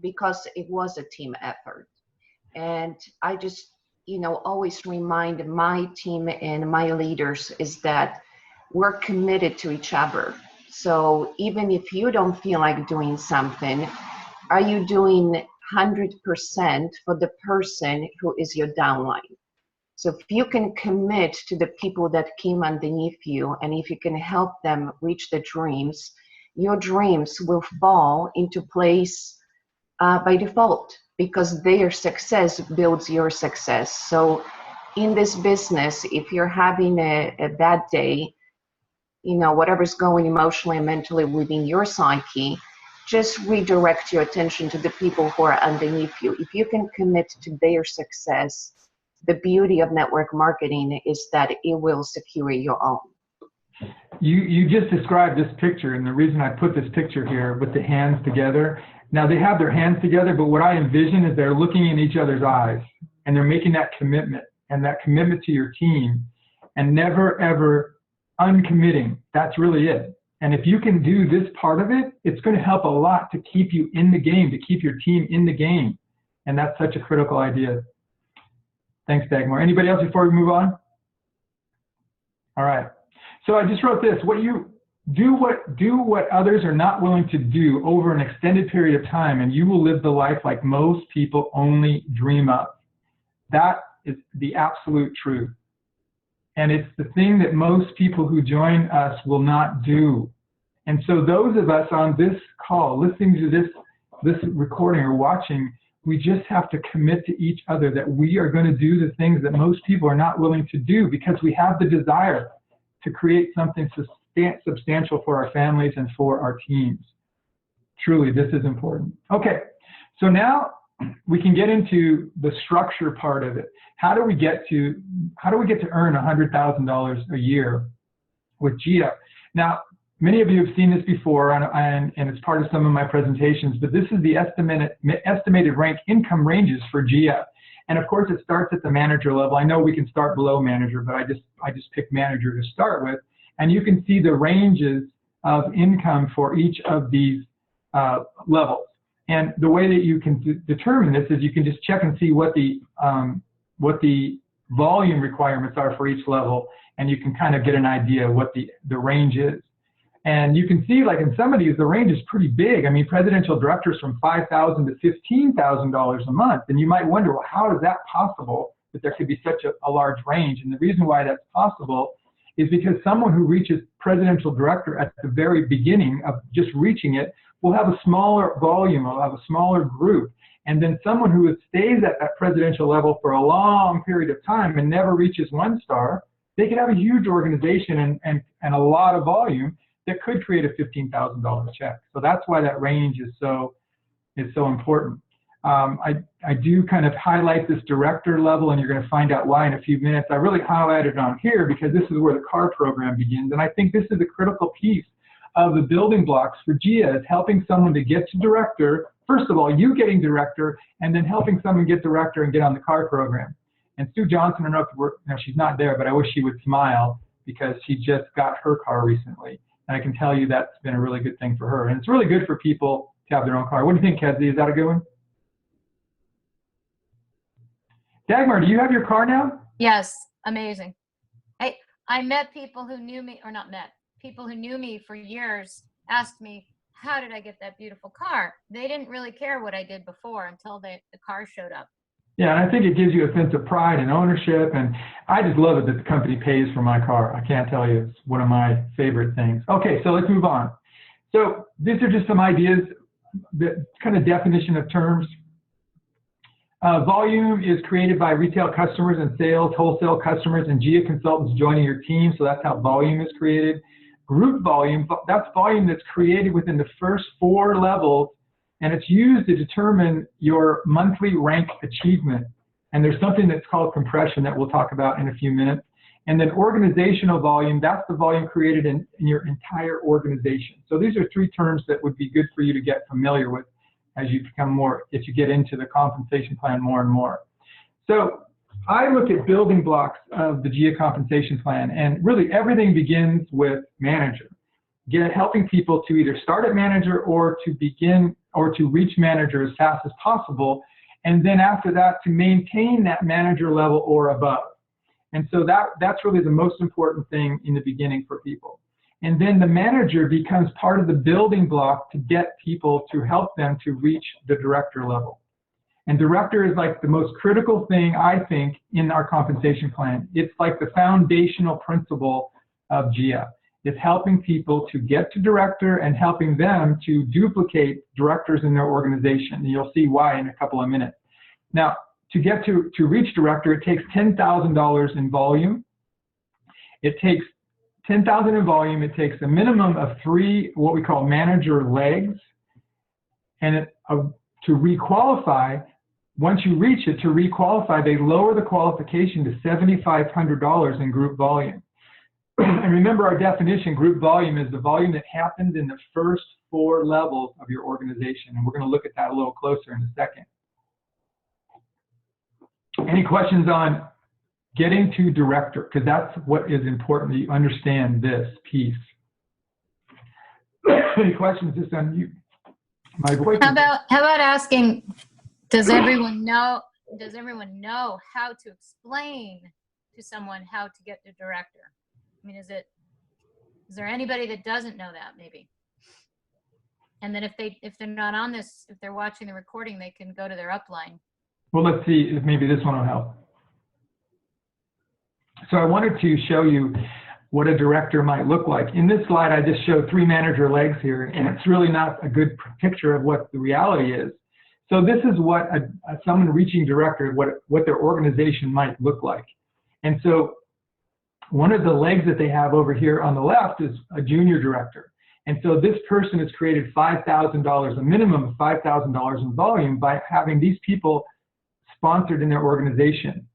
because it was a team effort. And I just, always remind my team and my leaders is that we're committed to each other. So even if you don't feel like doing something, are you doing 100% for the person who is your downline? So if you can commit to the people that came underneath you, and if you can help them reach their dreams, your dreams will fall into place by default. because their success builds your success. So in this business, if you're having a bad day, whatever's going emotionally and mentally within your psyche, just redirect your attention to the people who are underneath you. If you can commit to their success, the beauty of network marketing is that it will secure your own. You just described this picture, and the reason I put this picture here with the hands together. Now they have their hands together, but what I envision is they're looking in each other's eyes, and they're making that commitment, and that commitment to your team, and never ever uncommitting. That's really it. And if you can do this part of it, it's going to help a lot to keep you in the game, to keep your team in the game. And that's such a critical idea. Thanks, Dagmar. Anybody else before we move on? All right. So I just wrote this. Do what others are not willing to do over an extended period of time, and you will live the life like most people only dream of. That is the absolute truth. And it's the thing that most people who join us will not do. And so those of us on this call, listening to this recording or watching, we just have to commit to each other that we are going to do the things that most people are not willing to do, because we have the desire to create something substantial for our families and for our teams. Truly, this is important. Okay, so now we can get into the structure part of it. How do we get to earn $100,000 a year with GIA? Now, many of you have seen this before, and it's part of some of my presentations, but this is the estimated rank income ranges for GIA. And of course, it starts at the manager level. I know we can start below manager, but I just picked manager to start with. And you can see the ranges of income for each of these levels. And the way that you can determine this is you can just check and see what the volume requirements are for each level, and you can kind of get an idea of what the range is. And you can see, like in some of these, the range is pretty big. I mean, presidential directors from $5,000 to $15,000 a month. And you might wonder, well, how is that possible that there could be such a large range? And the reason why that's possible is because someone who reaches presidential director at the very beginning of just reaching it will have a smaller volume, will have a smaller group. And then someone who stays at that presidential level for a long period of time and never reaches 1 star, they could have a huge organization and a lot of volume that could create a $15,000 check. So that's why that range is so important. I do kind of highlight this director level, and you're going to find out why in a few minutes. I really highlighted it on here because this is where the CAR program begins, and I think this is a critical piece of the building blocks for GIA, is helping someone to get to director. First of all, you getting director, and then helping someone get director and get on the CAR program. And Sue Johnson, I don't know if she's not there, but I wish she would smile because she just got her car recently. And I can tell you that's been a really good thing for her. And it's really good for people to have their own car. What do you think, Kedzie? Is that a good one? Dagmar, do you have your car now? Yes, amazing. I met people who knew me, or not met, people who knew me for years asked me, how did I get that beautiful car? They didn't really care what I did before until the car showed up. Yeah, and I think it gives you a sense of pride and ownership, and I just love it that the company pays for my car. I can't tell you, it's one of my favorite things. Okay, so let's move on. So these are just some ideas, the kind of definition of terms. Volume is created by retail customers and sales, wholesale customers, and GIA consultants joining your team, so that's how volume is created. Group volume, that's volume that's created within the first 4 levels, and it's used to determine your monthly rank achievement. And there's something that's called compression that we'll talk about in a few minutes. And then organizational volume, that's the volume created in your entire organization. So these are 3 terms that would be good for you to get familiar with as you become more, if you get into the compensation plan more and more. So I look at building blocks of the GIA compensation plan, and really everything begins with manager. Helping people to either start at manager or to begin or to reach manager as fast as possible, and then after that to maintain that manager level or above. And so that's really the most important thing in the beginning for people. And then the manager becomes part of the building block to get people to help them to reach the director level. And director is like the most critical thing, I think, in our compensation plan. It's like the foundational principle of GIA. is helping people to get to director and helping them to duplicate directors in their organization. And you'll see why in a couple of minutes. Now, to get to reach director, it takes $10,000 in volume. It takes $10,000 in volume. It takes a minimum of 3 what we call manager legs. And to requalify, once you reach it, to requalify, they lower the qualification to $7,500 in group volume. And remember our definition, group volume is the volume that happens in the first 4 levels of your organization. And we're going to look at that a little closer in a second. Any questions on getting to director? Because that's what is important, that you understand this piece. Any questions just on you? My voice. How about asking, does everyone know how to explain to someone how to get to director? I mean, is there anybody that doesn't know that maybe? And then if they're not on this, if they're watching the recording, they can go to their upline. Well, let's see if maybe this one will help. So I wanted to show you what a director might look like. In this slide, I just showed 3 manager legs here, and it's really not a good picture of what the reality is. So this is what someone reaching director, what their organization might look like. And so one of the legs that they have over here on the left is a junior director. And so this person has created $5,000, a minimum of $5,000 in volume by having these people sponsored in their organization.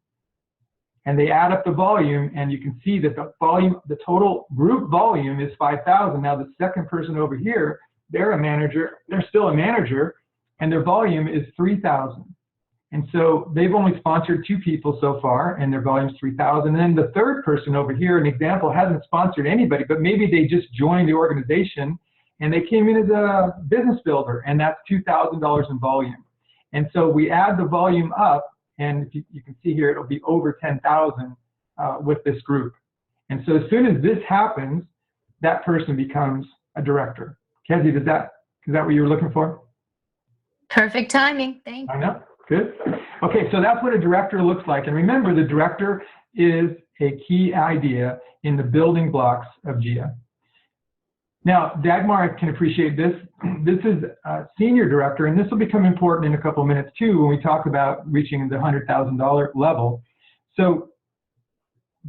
And they add up the volume, and you can see that the total group volume is 5,000. Now the second person over here, they're a manager, they're still a manager, and their volume is 3,000. And so they've only sponsored 2 people so far, and their volume is 3,000. And then the third person over here, an example, hasn't sponsored anybody, but maybe they just joined the organization and they came in as a business builder, and that's $2,000 in volume. And so we add the volume up, and if you can see here, it'll be over 10,000 with this group. And so as soon as this happens, that person becomes a director. Kenzie, is that what you were looking for? Perfect timing. Thank you. I know. Good. Okay, so that's what a director looks like. And remember, the director is a key idea in the building blocks of GIA. Now, Dagmar can appreciate this. This is a senior director, and this will become important in a couple of minutes too when we talk about reaching the $100,000 level. So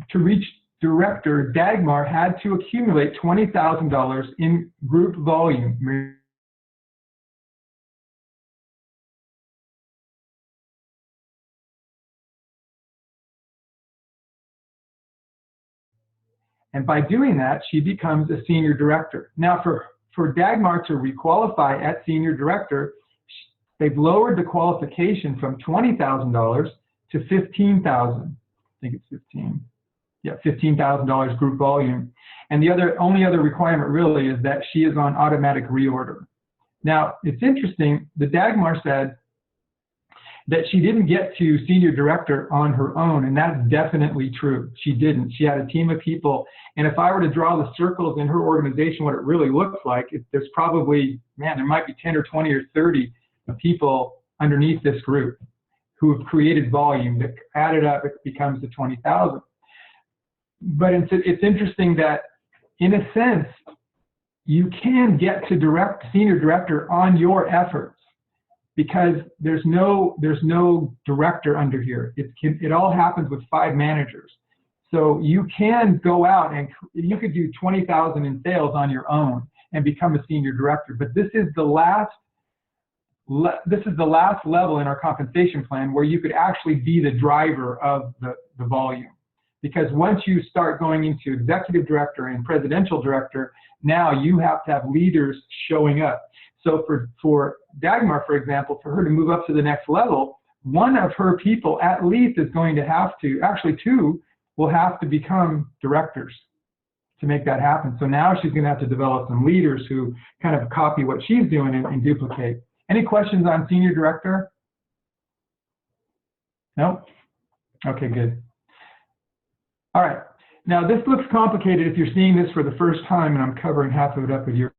to reach director, Dagmar had to accumulate $20,000 in group volume. And by doing that, she becomes a senior director. Now, for Dagmar to requalify at senior director, they've lowered the qualification from $20,000 to $15,000. I think it's 15. Yeah, $15,000 group volume. And the only other requirement really is that she is on automatic reorder. Now, it's interesting, the Dagmar said that she didn't get to senior director on her own, and that's definitely true. She didn't. She had a team of people, and if I were to draw the circles in her organization, what it really looks like, there's probably, there might be 10 or 20 or 30 people underneath this group who have created volume that added up, it becomes the 20,000. But it's interesting that, in a sense, you can get to senior director on your efforts, because there's no director under here. It all happens with 5 managers. So you can go out and you could do 20,000 in sales on your own and become a senior director. But this is the last level in our compensation plan where you could actually be the driver of the volume. Because once you start going into executive director and presidential director, now you have to have leaders showing up. So for Dagmar, for example, for her to move up to the next level, one of her people at least is going to have to, actually 2, will have to become directors to make that happen. So now she's going to have to develop some leaders who kind of copy what she's doing and duplicate. Any questions on senior director? No? Okay, good. All right. Now this looks complicated if you're seeing this for the first time, and I'm covering half of it up with your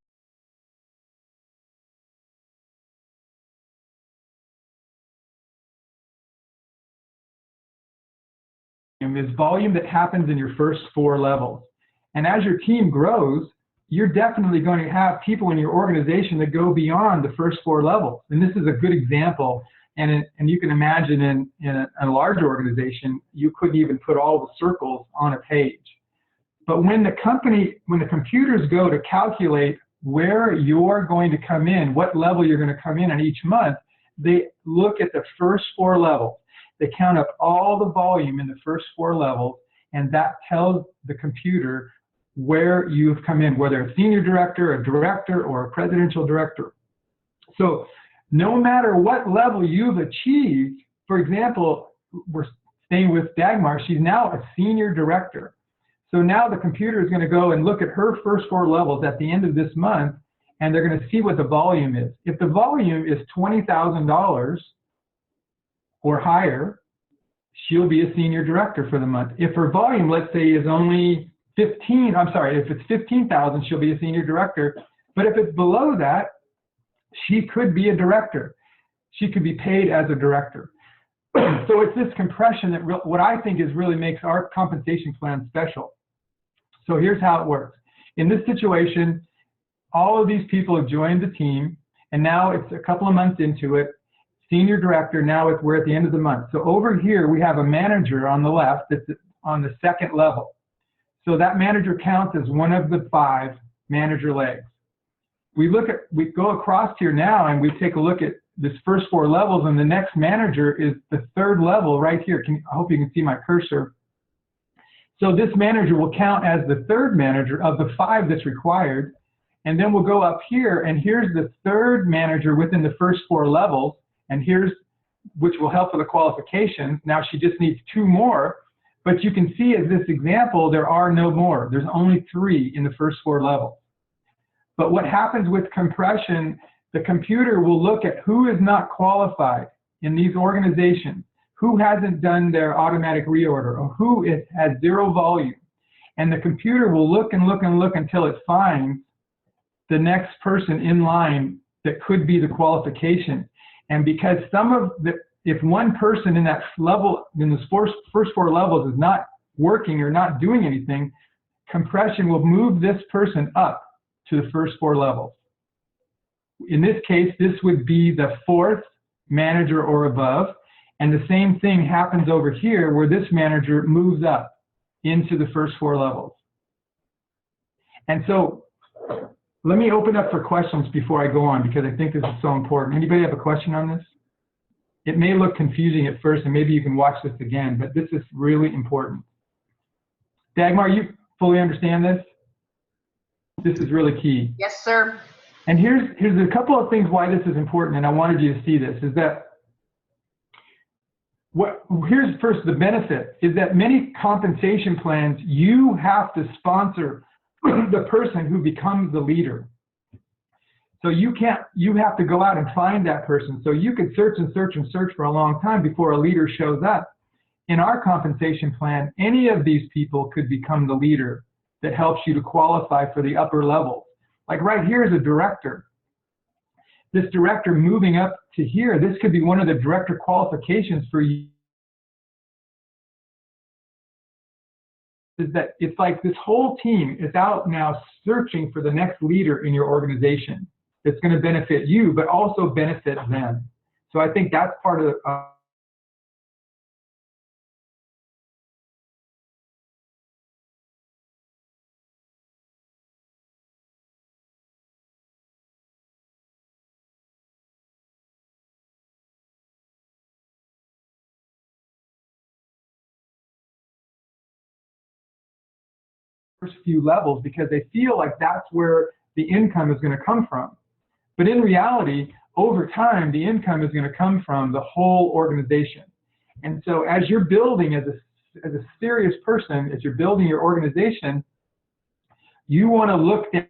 is volume that happens in your first 4 levels. And as your team grows, you're definitely going to have people in your organization that go beyond the first 4 levels. And this is a good example. And you can imagine in a larger organization, you couldn't even put all the circles on a page. But when the computers go to calculate where you're going to come in, what level you're going to come in on each month, they look at the first 4 levels. They count up all the volume in the first 4 levels, and that tells the computer where you've come in, whether it's senior director, a director, or a presidential director. So no matter what level you've achieved, for example, we're staying with Dagmar, she's now a senior director. So now the computer is going to go and look at her first 4 levels at the end of this month, and they're going to see what the volume is. If the volume is $20,000 or higher, she'll be a senior director for the month. If her volume, let's say, is only if it's 15,000, she'll be a senior director. But if it's below that, she could be a director. She could be paid as a director. So it's this compression that what I think is really makes our compensation plan special. So here's how it works. In this situation, all of these people have joined the team, and now it's a couple of months into it. Senior director, now we're at the end of the month. So over here, we have a manager on the left that's on the 2nd level. So that manager counts as one of the 5 manager legs. We go across here now and we take a look at this first 4 levels, and the next manager is the 3rd level right here. I hope you can see my cursor. So this manager will count as the 3rd manager of the 5 that's required. And then we'll go up here, and here's the 3rd manager within the first 4 levels, and which will help with the qualifications. Now she just needs 2 more. But you can see as this example, there are no more. There's only 3 in the first 4 levels. But what happens with compression, the computer will look at who is not qualified in these organizations, who hasn't done their automatic reorder, or who has 0 volume. And the computer will look and look and look until it finds the next person in line that could be the qualification. And because if one person in that level, in the first 4 levels is not working or not doing anything, compression will move this person up to the first 4 levels. In this case, this would be the 4th manager or above, and the same thing happens over here where this manager moves up into the first 4 levels. And so let me open up for questions before I go on, because I think this is so important. Anybody have a question on this? It may look confusing at first, and maybe you can watch this again, but this is really important. Dagmar, you fully understand this? This is really key. Yes, sir. And here's a couple of things why this is important, and I wanted you to see this, is that here's first the benefit, is that many compensation plans, you have to sponsor the person who becomes the leader. So you have to go out and find that person. So you could search and search and search for a long time before a leader shows up. In our compensation plan, any of these people could become the leader that helps you to qualify for the upper levels. Like right here is a director. This director moving up to here, this could be one of the director qualifications for you. Is that it's like this whole team is out now searching for the next leader in your organization that's going to benefit you, but also benefit them. So I think that's part of first few levels, because they feel like that's where the income is going to come from. But in reality, over time, the income is going to come from the whole organization. And so as you're building as a serious person, as you're building your organization, you want to look at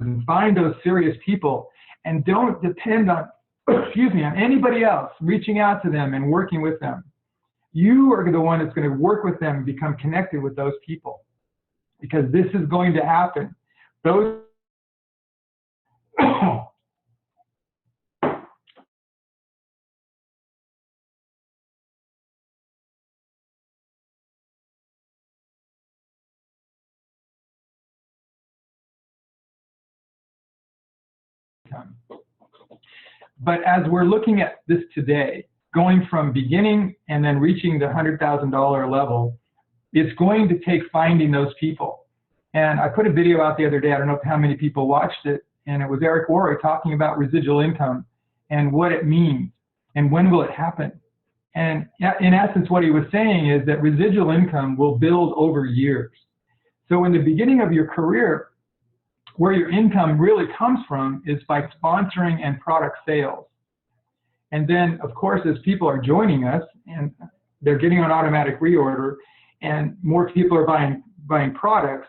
and find those serious people, and don't depend on, on anybody else reaching out to them and working with them. You are the one that's going to work with them and become connected with those people, because this is going to happen. Those income. But as we're looking at this today, going from beginning and then reaching the $100,000 level, it's going to take finding those people. And I put a video out the other day, I don't know how many people watched it, and it was Eric Worre talking about residual income and what it means and when will it happen. And in essence, what he was saying is that residual income will build over years. So in the beginning of your career, where your income really comes from is by sponsoring and product sales. And then, of course, as people are joining us and they're getting on automatic reorder and more people are buying products,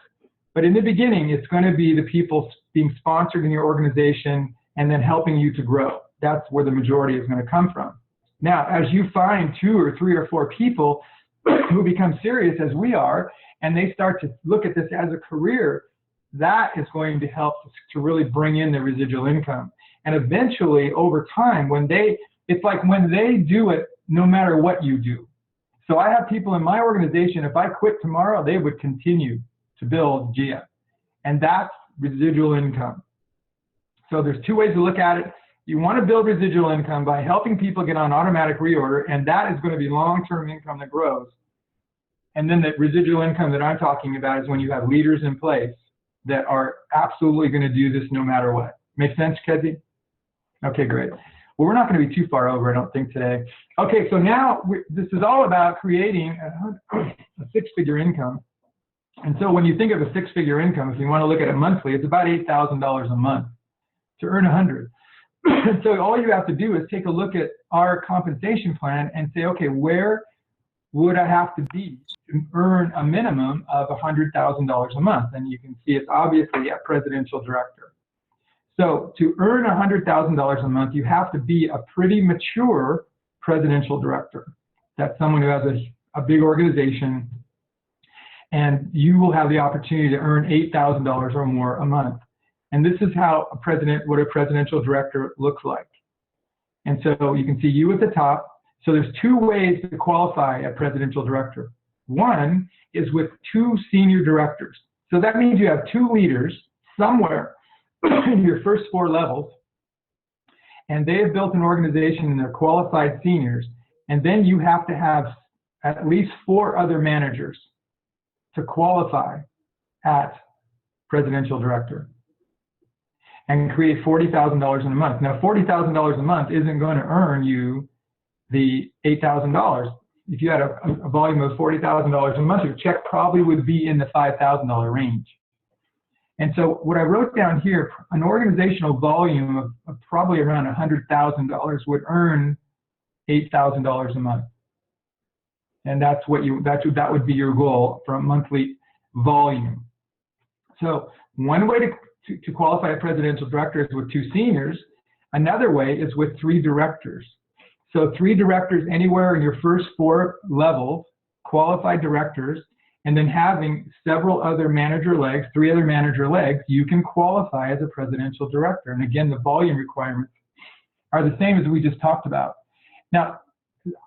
but in the beginning, it's going to be the people being sponsored in your organization and then helping you to grow. That's where the majority is going to come from. Now, as you find 2 or 3 or 4 people who become serious as we are, and they start to look at this as a career, that is going to help to really bring in the residual income. And eventually, over time, it's like when they do it, no matter what you do. So I have people in my organization, if I quit tomorrow, they would continue to build GIA. And that's residual income. So there's 2 ways to look at it. You want to build residual income by helping people get on automatic reorder, and that is going to be long-term income that grows. And then the residual income that I'm talking about is when you have leaders in place that are absolutely going to do this no matter what. Make sense, Kedzie? Okay, great. Well, we're not going to be too far over, I don't think, today. Okay, so now this is all about creating a 6-figure income. And so when you think of a 6-figure income, if you want to look at it monthly, it's about $8,000 a month to earn 100. So all you have to do is take a look at our compensation plan and say, okay, where would I have to be to earn a minimum of $100,000 a month? And you can see it's obviously a presidential director. So to earn $100,000 a month, you have to be a pretty mature presidential director. That's someone who has a big organization, and you will have the opportunity to earn $8,000 or more a month. And this is how what a presidential director looks like. And so you can see you at the top. So there's 2 ways to qualify a presidential director. One is with 2 senior directors. So that means you have 2 leaders somewhere in your first 4 levels, and they have built an organization and they're qualified seniors. And then you have to have at least 4 other managers to qualify at presidential director and create $40,000 in a month. Now, $40,000 a month isn't going to earn you the $8,000. If you had a volume of $40,000 a month, your check probably would be in the $5,000 range. And so what I wrote down here, an organizational volume of probably around $100,000 would earn $8,000 a month. And that would be your goal for a monthly volume. So one way to qualify a presidential director is with 2 seniors. Another way is with 3 directors. So 3 directors anywhere in your first 4 levels, qualified directors, and then having several other manager legs, 3 other manager legs, you can qualify as a presidential director. And again, the volume requirements are the same as we just talked about. Now,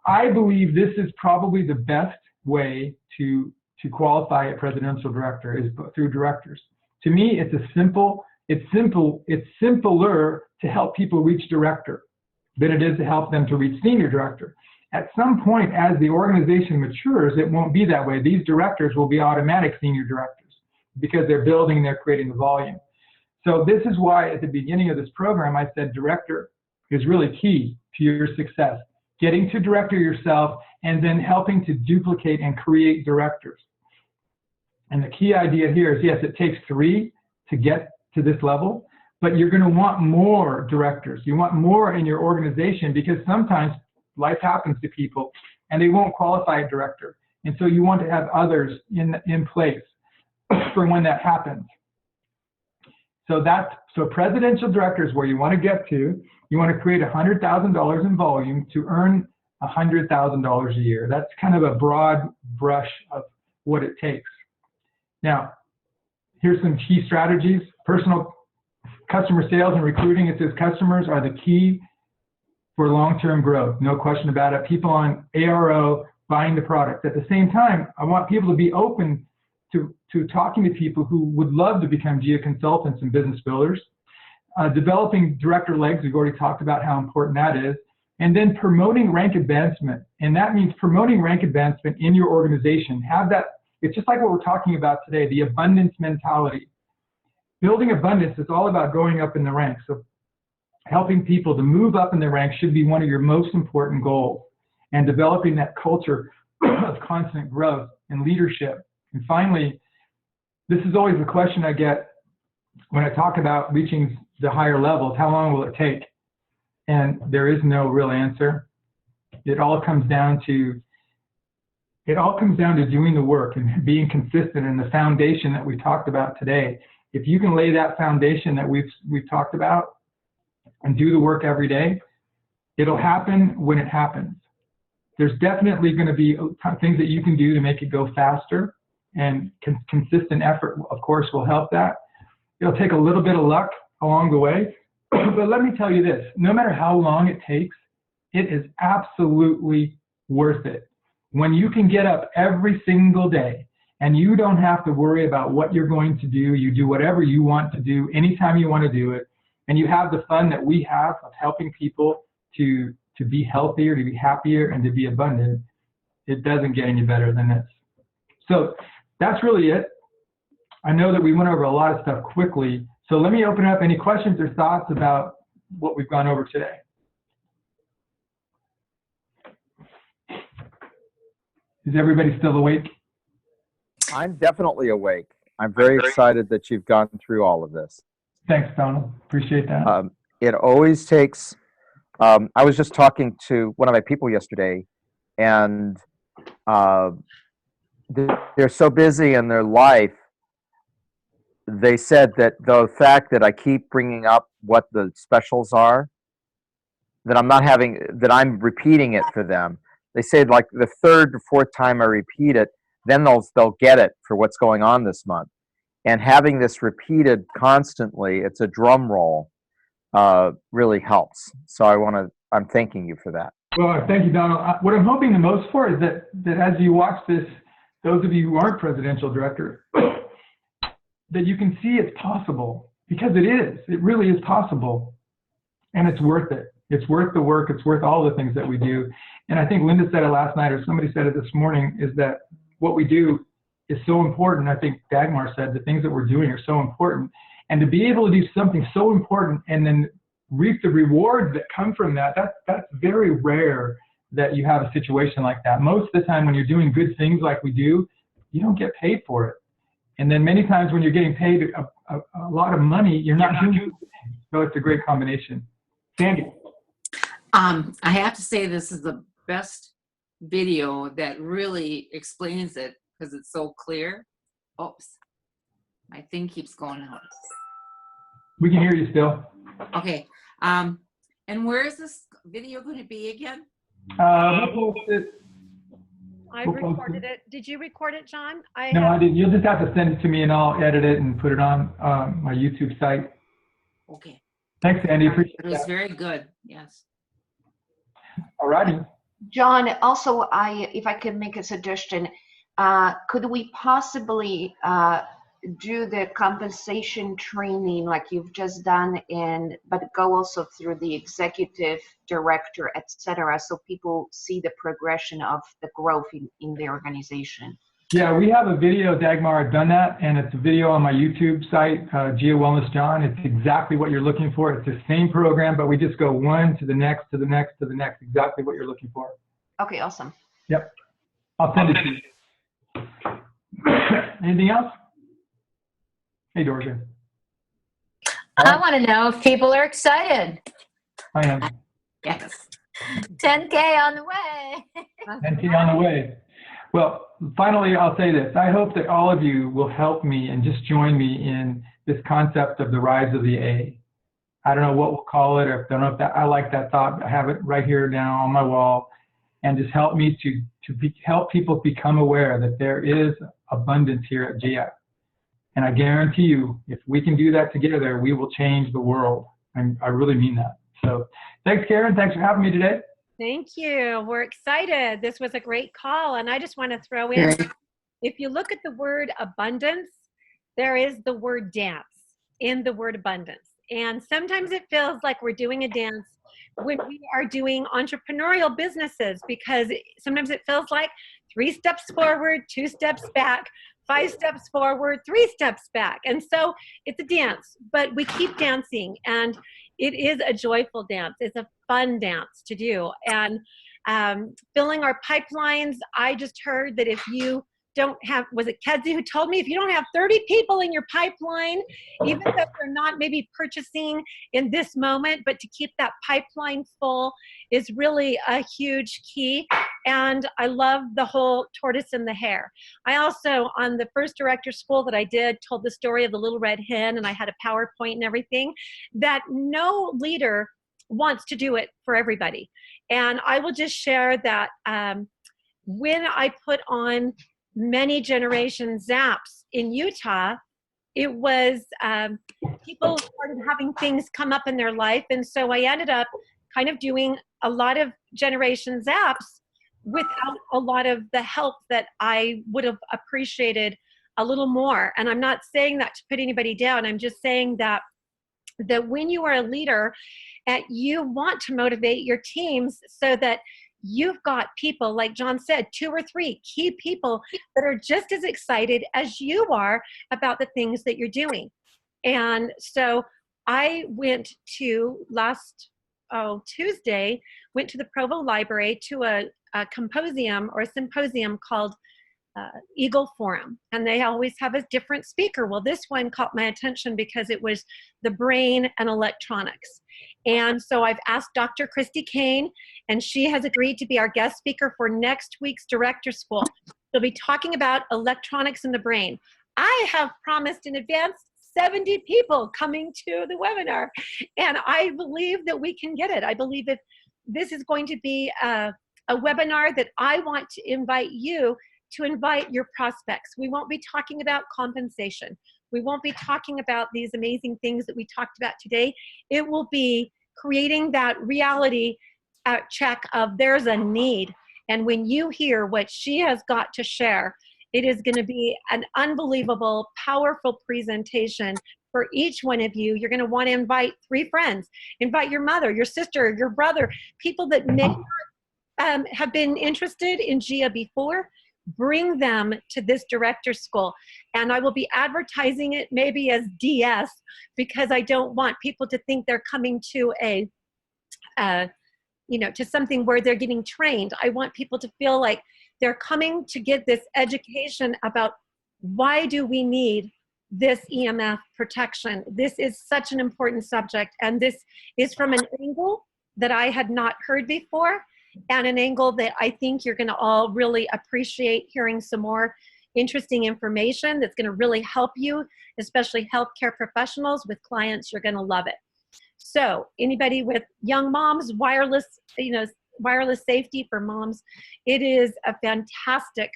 I believe this is probably the best way to qualify a presidential director is through directors. To me, it's simpler to help people reach director than it is to help them to reach senior director. At some point, as the organization matures, it won't be that way. These directors will be automatic senior directors because they're building, they're creating the volume. So this is why at the beginning of this program, I said director is really key to your success. Getting to director yourself and then helping to duplicate and create directors. And the key idea here is, yes, it takes 3 to get to this level, but you're going to want more directors. You want more in your organization because sometimes life happens to people and they won't qualify a director. And so you want to have others in place for when that happens. So presidential director is where you want to get to. You want to create $100,000 in volume to earn $100,000 a year. That's kind of a broad brush of what it takes. Now, here's some key strategies. Personal customer sales and recruiting. It says customers are the key for long-term growth. No question about it. People on ARO buying the product. At the same time, I want people to be open to talking to people who would love to become GIA consultants and business builders. developing director legs, we've already talked about how important that is, and then promoting rank advancement. And that means promoting rank advancement in your organization. Have that, it's just like what we're talking about today, the abundance mentality. Building abundance is all about going up in the ranks. So helping people to move up in the ranks should be one of your most important goals, and developing that culture of constant growth and leadership. And finally, this is always the question I get when I talk about reaching the higher levels: how long will it take? And there is no real answer. It all comes down to doing the work and being consistent in the foundation that we talked about today. If you can lay that foundation that we've talked about and do the work every day, it'll happen when it happens. There's definitely going to be things that you can do to make it go faster, and consistent effort, of course, will help that. It'll take a little bit of luck along the way, but let me tell you this, no matter how long it takes, it is absolutely worth it. When you can get up every single day and you don't have to worry about what you're going to do, you do whatever you want to do, anytime you want to do it, and you have the fun that we have of helping people to be healthier, to be happier, and to be abundant, it doesn't get any better than this. So that's really it. I know that we went over a lot of stuff quickly, so let me open up any questions or thoughts about what we've gone over today. Is everybody still awake? I'm definitely awake. I'm very excited that you've gone through all of this. Thanks, Donald. Appreciate that. It always takes, I was just talking to one of my people yesterday, and they're so busy in their life. They said that the fact that I keep bringing up what the specials are, that I'm repeating it for them. They say like the third or fourth time I repeat it, then they'll get it for what's going on this month. And having this repeated constantly, it's a drum roll, really helps. So I'm thanking you for that. Well, thank you, Donald. What I'm hoping the most for is that as you watch this, those of you who aren't presidential directors, that you can see it's possible, because it is. It really is possible, and it's worth it. It's worth the work. It's worth all the things that we do. And I think Linda said it last night, or somebody said it this morning, is that what we do is so important. I think Dagmar said the things that we're doing are so important. And to be able to do something so important and then reap the rewards that come from that's very rare that you have a situation like that. Most of the time when you're doing good things like we do, you don't get paid for it. And then many times when you're getting paid a lot of money, you're not doing good things. So it's a great combination. Sandy. I have to say this is the best video that really explains it, because it's so clear. Oops, my thing keeps going out. We can hear you still. Okay, and where is this video going to be again? We'll post it. I've recorded it. Did you record it, John? No, I didn't. You'll just have to send it to me and I'll edit it and put it on my YouTube site. Okay. Thanks, Andy. Appreciate it. It was that. very good. Yes. All righty. John, also, if I can make a suggestion, could we possibly do the compensation training like you've just done, but go also through the executive director, etc., so people see the progression of the growth in the organization? Yeah, we have a video. Dagmar had done that, and it's a video on my YouTube site, GIA Wellness John. It's exactly what you're looking for. It's the same program, but we just go one to the next, to the next, to the next, exactly what you're looking for. Okay, awesome. Yep. I'll send it to you. Anything else? Hey, Dorja. I want to know if people are excited. I am. Yes. 10K on the way. 10K on the way. Well, finally, I'll say this. I hope that all of you will help me and just join me in this concept of the rise of the A. I don't know what we'll call it, or I don't know if that, I like that thought. I have it right here now on my wall, and just help me to help people become aware that there is abundance here at GIA. And I guarantee you, if we can do that together, we will change the world. And I really mean that. So thanks, Karen. Thanks for having me today. Thank you. We're excited. This was a great call. And I just want to throw in, if you look at the word abundance, there is the word dance in the word abundance. And sometimes it feels like we're doing a dance when we are doing entrepreneurial businesses, because sometimes it feels like 3 steps forward, 2 steps back, 5 steps forward, 3 steps back. And so it's a dance, but we keep dancing, and it is a joyful dance. It's a fun dance to do. And filling our pipelines, I just heard that if you don't have, was it Kedzie who told me, if you don't have 30 people in your pipeline, even though they're not maybe purchasing in this moment, but to keep that pipeline full is really a huge key. And I love the whole tortoise and the hare. I also, on the first director school that I did, told the story of the little red hen, and I had a PowerPoint and everything, that no leader wants to do it for everybody. And I will just share that when I put on many generation zaps in Utah, it was people started having things come up in their life. And so I ended up kind of doing a lot of generation zaps without a lot of the help that I would have appreciated a little more. And I'm not saying that to put anybody down. I'm just saying that when you are a leader, you want to motivate your teams so that you've got people, like John said, 2 or 3 key people that are just as excited as you are about the things that you're doing. And so I went to Tuesday, went to the Provo Library to a symposium called Eagle Forum, and they always have a different speaker. Well, this one caught my attention because it was the brain and electronics. And so I've asked Dr. Christy Kane, and she has agreed to be our guest speaker for next week's director school. She'll be talking about electronics in the brain. I have promised in advance 70 people coming to the webinar, and I believe that we can get it. I believe if this is going to be a webinar that I want to invite you to invite your prospects. We won't be talking about compensation. We won't be talking about these amazing things that we talked about today. It will be creating that reality check of there's a need. And when you hear what she has got to share, it is going to be an unbelievable, powerful presentation for each one of you. You're going to want to invite 3 friends. Invite your mother, your sister, your brother, people that may not have been interested in GIA before. Bring them to this director school, and I will be advertising it maybe as DS, because I don't want people to think they're coming to to something where they're getting trained. I want people to feel like they're coming to get this education about why do we need this EMF protection. This is such an important subject, and this is from an angle that I had not heard before, and an angle that I think you're going to all really appreciate hearing some more interesting information that's going to really help you, especially healthcare professionals with clients. You're going to love it. So anybody with young moms, wireless safety for moms, it is a fantastic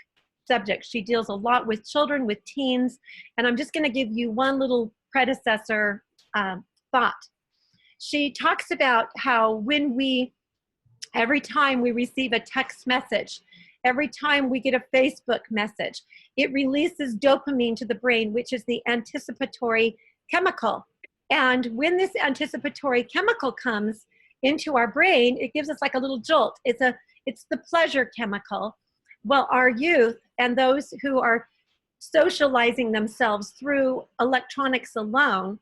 subject. She deals a lot with children, with teens, and I'm just going to give you one little predecessor thought. She talks about how every time we receive a text message, every time we get a Facebook message, it releases dopamine to the brain, which is the anticipatory chemical. And when this anticipatory chemical comes into our brain, it gives us like a little jolt. It's the pleasure chemical. Well, our youth and those who are socializing themselves through electronics alone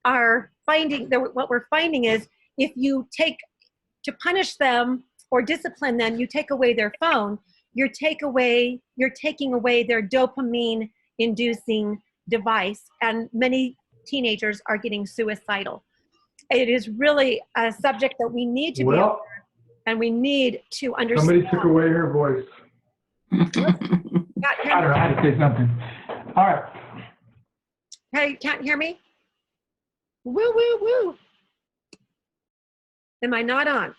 are finding that what we're finding is if you to punish them or discipline them, you take away their phone, you're taking away their dopamine inducing device, and many teenagers are getting suicidal. It is really a subject that we need to be aware of, and we need to understand. Somebody took away her voice. I don't know how to say something. All right. Hey, can't hear me? Woo, woo, woo. Am I not on?